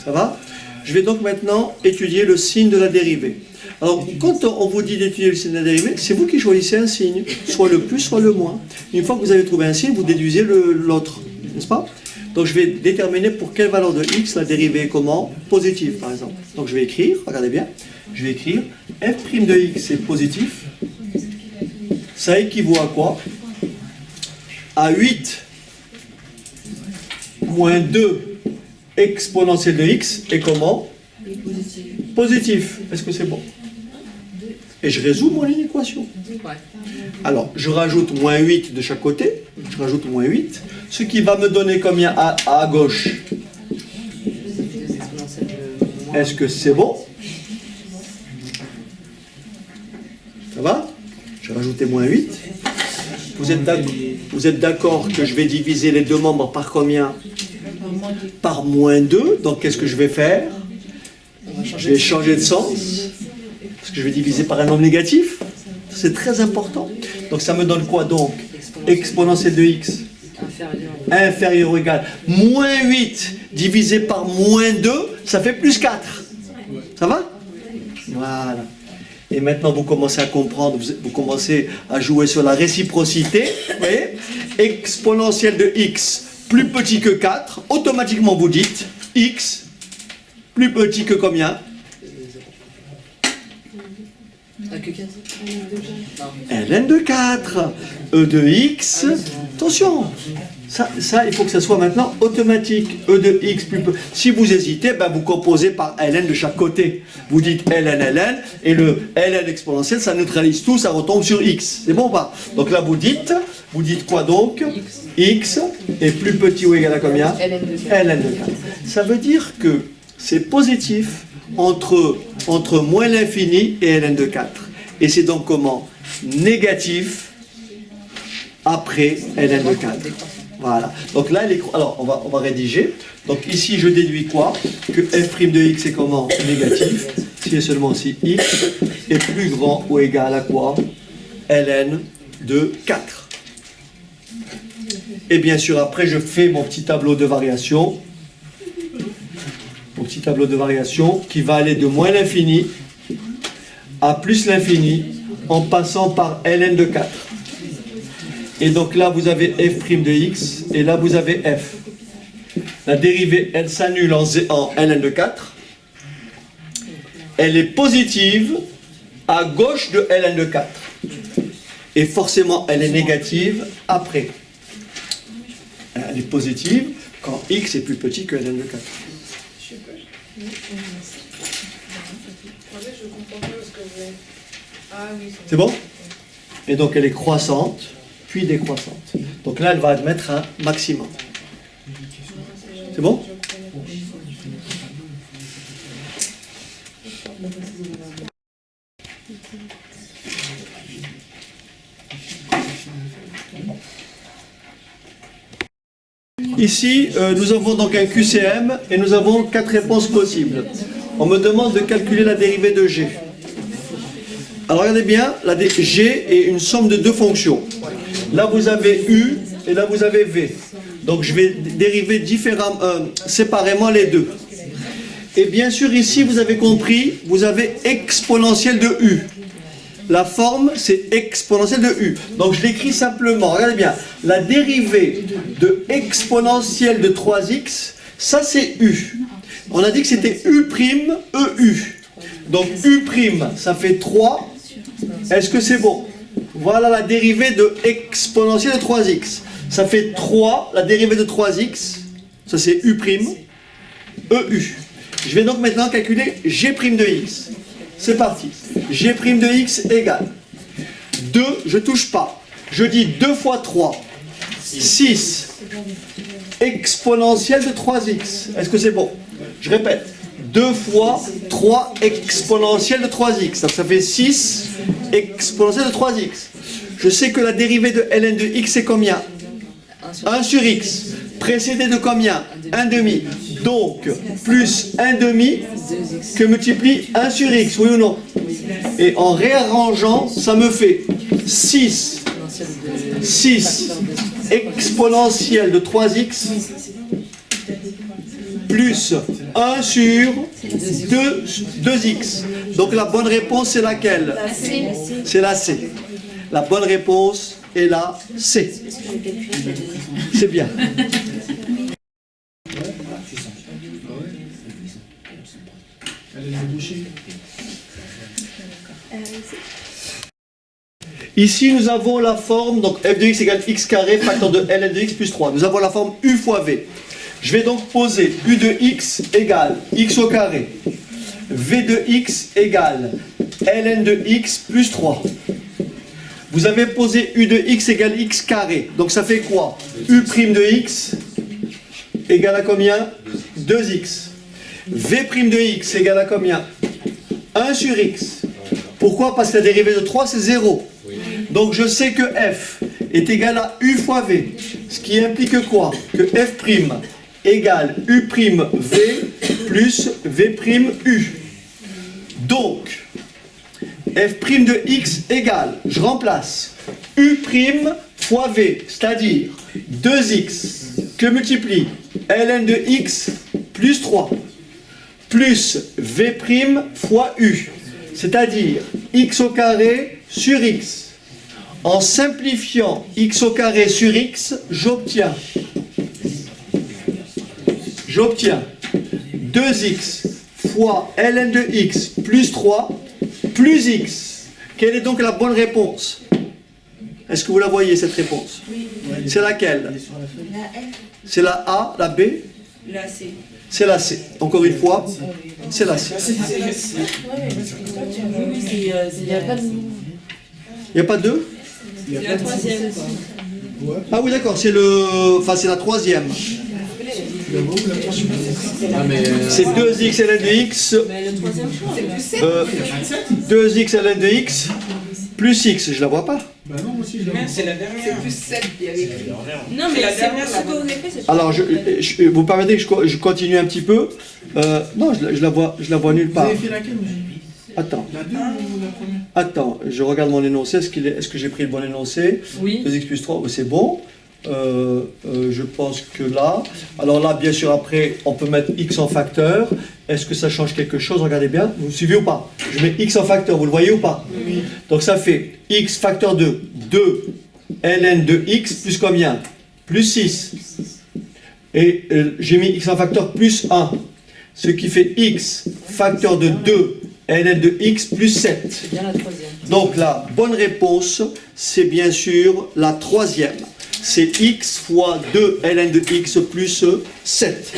Ça va? Je vais donc maintenant étudier le signe de la dérivée. Alors, quand on vous dit d'étudier le signe de la dérivée, c'est vous qui choisissez un signe, soit le plus, soit le moins. Une fois que vous avez trouvé un signe, vous déduisez l'autre, n'est-ce pas? Donc je vais déterminer pour quelle valeur de x la dérivée est comment? Positive, par exemple. Donc je vais écrire, regardez bien, je vais écrire f' de x est positif. Ça équivaut à quoi? À 8 moins 2 exponentielle de x est comment? Positif. Est-ce que c'est bon? Et je résous mon équation. Ouais. Alors, je rajoute moins 8 de chaque côté. Je rajoute moins 8. Ce qui va me donner combien à gauche? 2 exponentielle de... Est-ce que c'est bon? Ça va? J'ai rajouté moins 8. Vous êtes d'accord que je vais diviser les deux membres par combien? Par moins 2. Donc qu'est-ce que je vais faire? Je vais changer de sens. Parce que je vais diviser par un nombre négatif. C'est très important. Donc ça me donne quoi donc? Exponentielle de x inférieur ou égal. Moins 8 divisé par moins 2, ça fait plus 4. Ça va? Voilà. Et maintenant, vous commencez à comprendre, vous commencez à jouer sur la réciprocité. Vous voyez? Exponentielle de x plus petit que 4, automatiquement vous dites x plus petit que combien? ln de 4. E de x. Attention, ça, il faut que ça soit maintenant automatique. E de x plus petit. Si vous hésitez, ben vous composez par ln de chaque côté. Vous dites ln, et le ln exponentiel, ça neutralise tout, ça retombe sur x. C'est bon ou pas? Donc là, vous dites quoi donc? X est plus petit ou égal à combien? ln de 4. Ça veut dire que c'est positif entre moins l'infini et ln de 4. Et c'est donc comment? Négatif après ln de 4. Voilà. Donc là, alors on va rédiger. Donc ici, je déduis quoi? Que f' de x est comment? Négatif. Si et seulement si x est plus grand ou égal à quoi? ln de 4. Et bien sûr, après, je fais mon petit tableau de variation. Mon petit tableau de variation qui va aller de moins l'infini à plus l'infini en passant par ln de 4. Et donc là, vous avez f' de x, et là, vous avez f. La dérivée, elle s'annule en ln de 4. Elle est positive à gauche de ln de 4. Et forcément, elle est négative après. Elle est positive quand x est plus petit que ln de 4. C'est bon? Et donc elle est croissante, puis décroissante. Donc là, elle va admettre un maximum. C'est bon? Ici, nous avons donc un QCM et nous avons 4 réponses possibles. On me demande de calculer la dérivée de G. Alors regardez bien, G est une somme de deux fonctions. Là vous avez U et là vous avez V. Donc je vais dériver séparément les deux. Et bien sûr ici vous avez compris, vous avez exponentielle de U. La forme c'est exponentielle de U. Donc je l'écris simplement, regardez bien, la dérivée de exponentielle de 3x, ça c'est U. On a dit que c'était U', EU. Donc U', ça fait 3. Est-ce que c'est bon? Voilà la dérivée de exponentielle de 3x. Ça fait 3, la dérivée de 3x. Ça c'est U', EU. Je vais donc maintenant calculer G' de x. C'est parti. G' de x égale 2, je ne touche pas. Je dis 2 fois 3, 6, exponentielle de 3x. Est-ce que c'est bon? Je répète. 2 fois 3 exponentielle de 3x. Donc ça fait 6 exponentielle de 3x. Je sais que la dérivée de ln de x c'est combien? 1 sur x. Précédé de combien? 1 demi. Donc, plus 1 demi que multiplie 1 sur x, oui ou non? Et en réarrangeant, ça me fait 6 exponentielle de 3x plus 1 sur 2x. Donc la bonne réponse c'est laquelle? C'est la C. La bonne réponse est la C. C'est bien. Ici, nous avons la forme, donc f de x égale x carré, facteur de ln de x plus 3. Nous avons la forme u fois v. Je vais donc poser u de x égale x au carré. V de x égale ln de x plus 3. Vous avez posé u de x égale x carré. Donc ça fait quoi? U' de x égale à combien? 2x. V' de x égale à combien? 1 sur x. Pourquoi? Parce que la dérivée de 3 c'est 0. Donc je sais que f est égal à U fois V. Ce qui implique quoi? Que F' égale U' V plus V' U. Donc, F' de X égale, je remplace, U' fois V, c'est-à-dire 2X que multiplie ln de X plus 3 plus V' fois U, c'est-à-dire X au carré sur X. En simplifiant X au carré sur X, j'obtiens 2X fois ln de X plus 3 plus X. Quelle est donc la bonne réponse? Est-ce que vous la voyez, cette réponse? C'est laquelle? La F, C'est la A, la B? Là, c'est. C'est la C. Encore une fois, c'est la C. Il n'y a pas de... Il n'y a pas deux? C'est la troisième. Ah oui, d'accord, c'est le... Enfin, c'est la troisième. C'est 2x ln de x, Mais le troisième choix. 2x ln de x, plus x, je la vois pas. C'est la dernière. Non, mais ce que vous avez fait, c'est. Alors, vous permettez que je continue un petit peu. Non, je la vois nulle part. Attends. La 2 ou la première? Attends, je regarde mon énoncé. Est-ce que j'ai pris le bon énoncé? Oui. 2x plus 3, c'est bon. Je pense que là. Alors là, bien sûr, après, on peut mettre x en facteur. Est-ce que ça change quelque chose? Regardez bien. Vous me suivez ou pas? Je mets x en facteur, vous le voyez ou pas? Oui. Donc ça fait x facteur de 2 ln de x plus combien? Plus 6. Et j'ai mis x en facteur plus 1. Ce qui fait x facteur de 2 ln de x plus 7. C'est bien la troisième. Donc la bonne réponse, c'est bien sûr la troisième. C'est x fois 2 ln de x plus 7.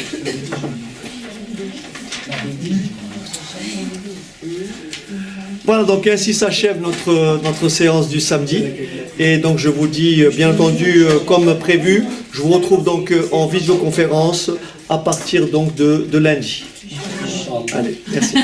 Voilà, donc ainsi s'achève notre séance du samedi. Et donc je vous dis, bien entendu, comme prévu, je vous retrouve donc en visioconférence à partir donc de lundi. Allez, merci.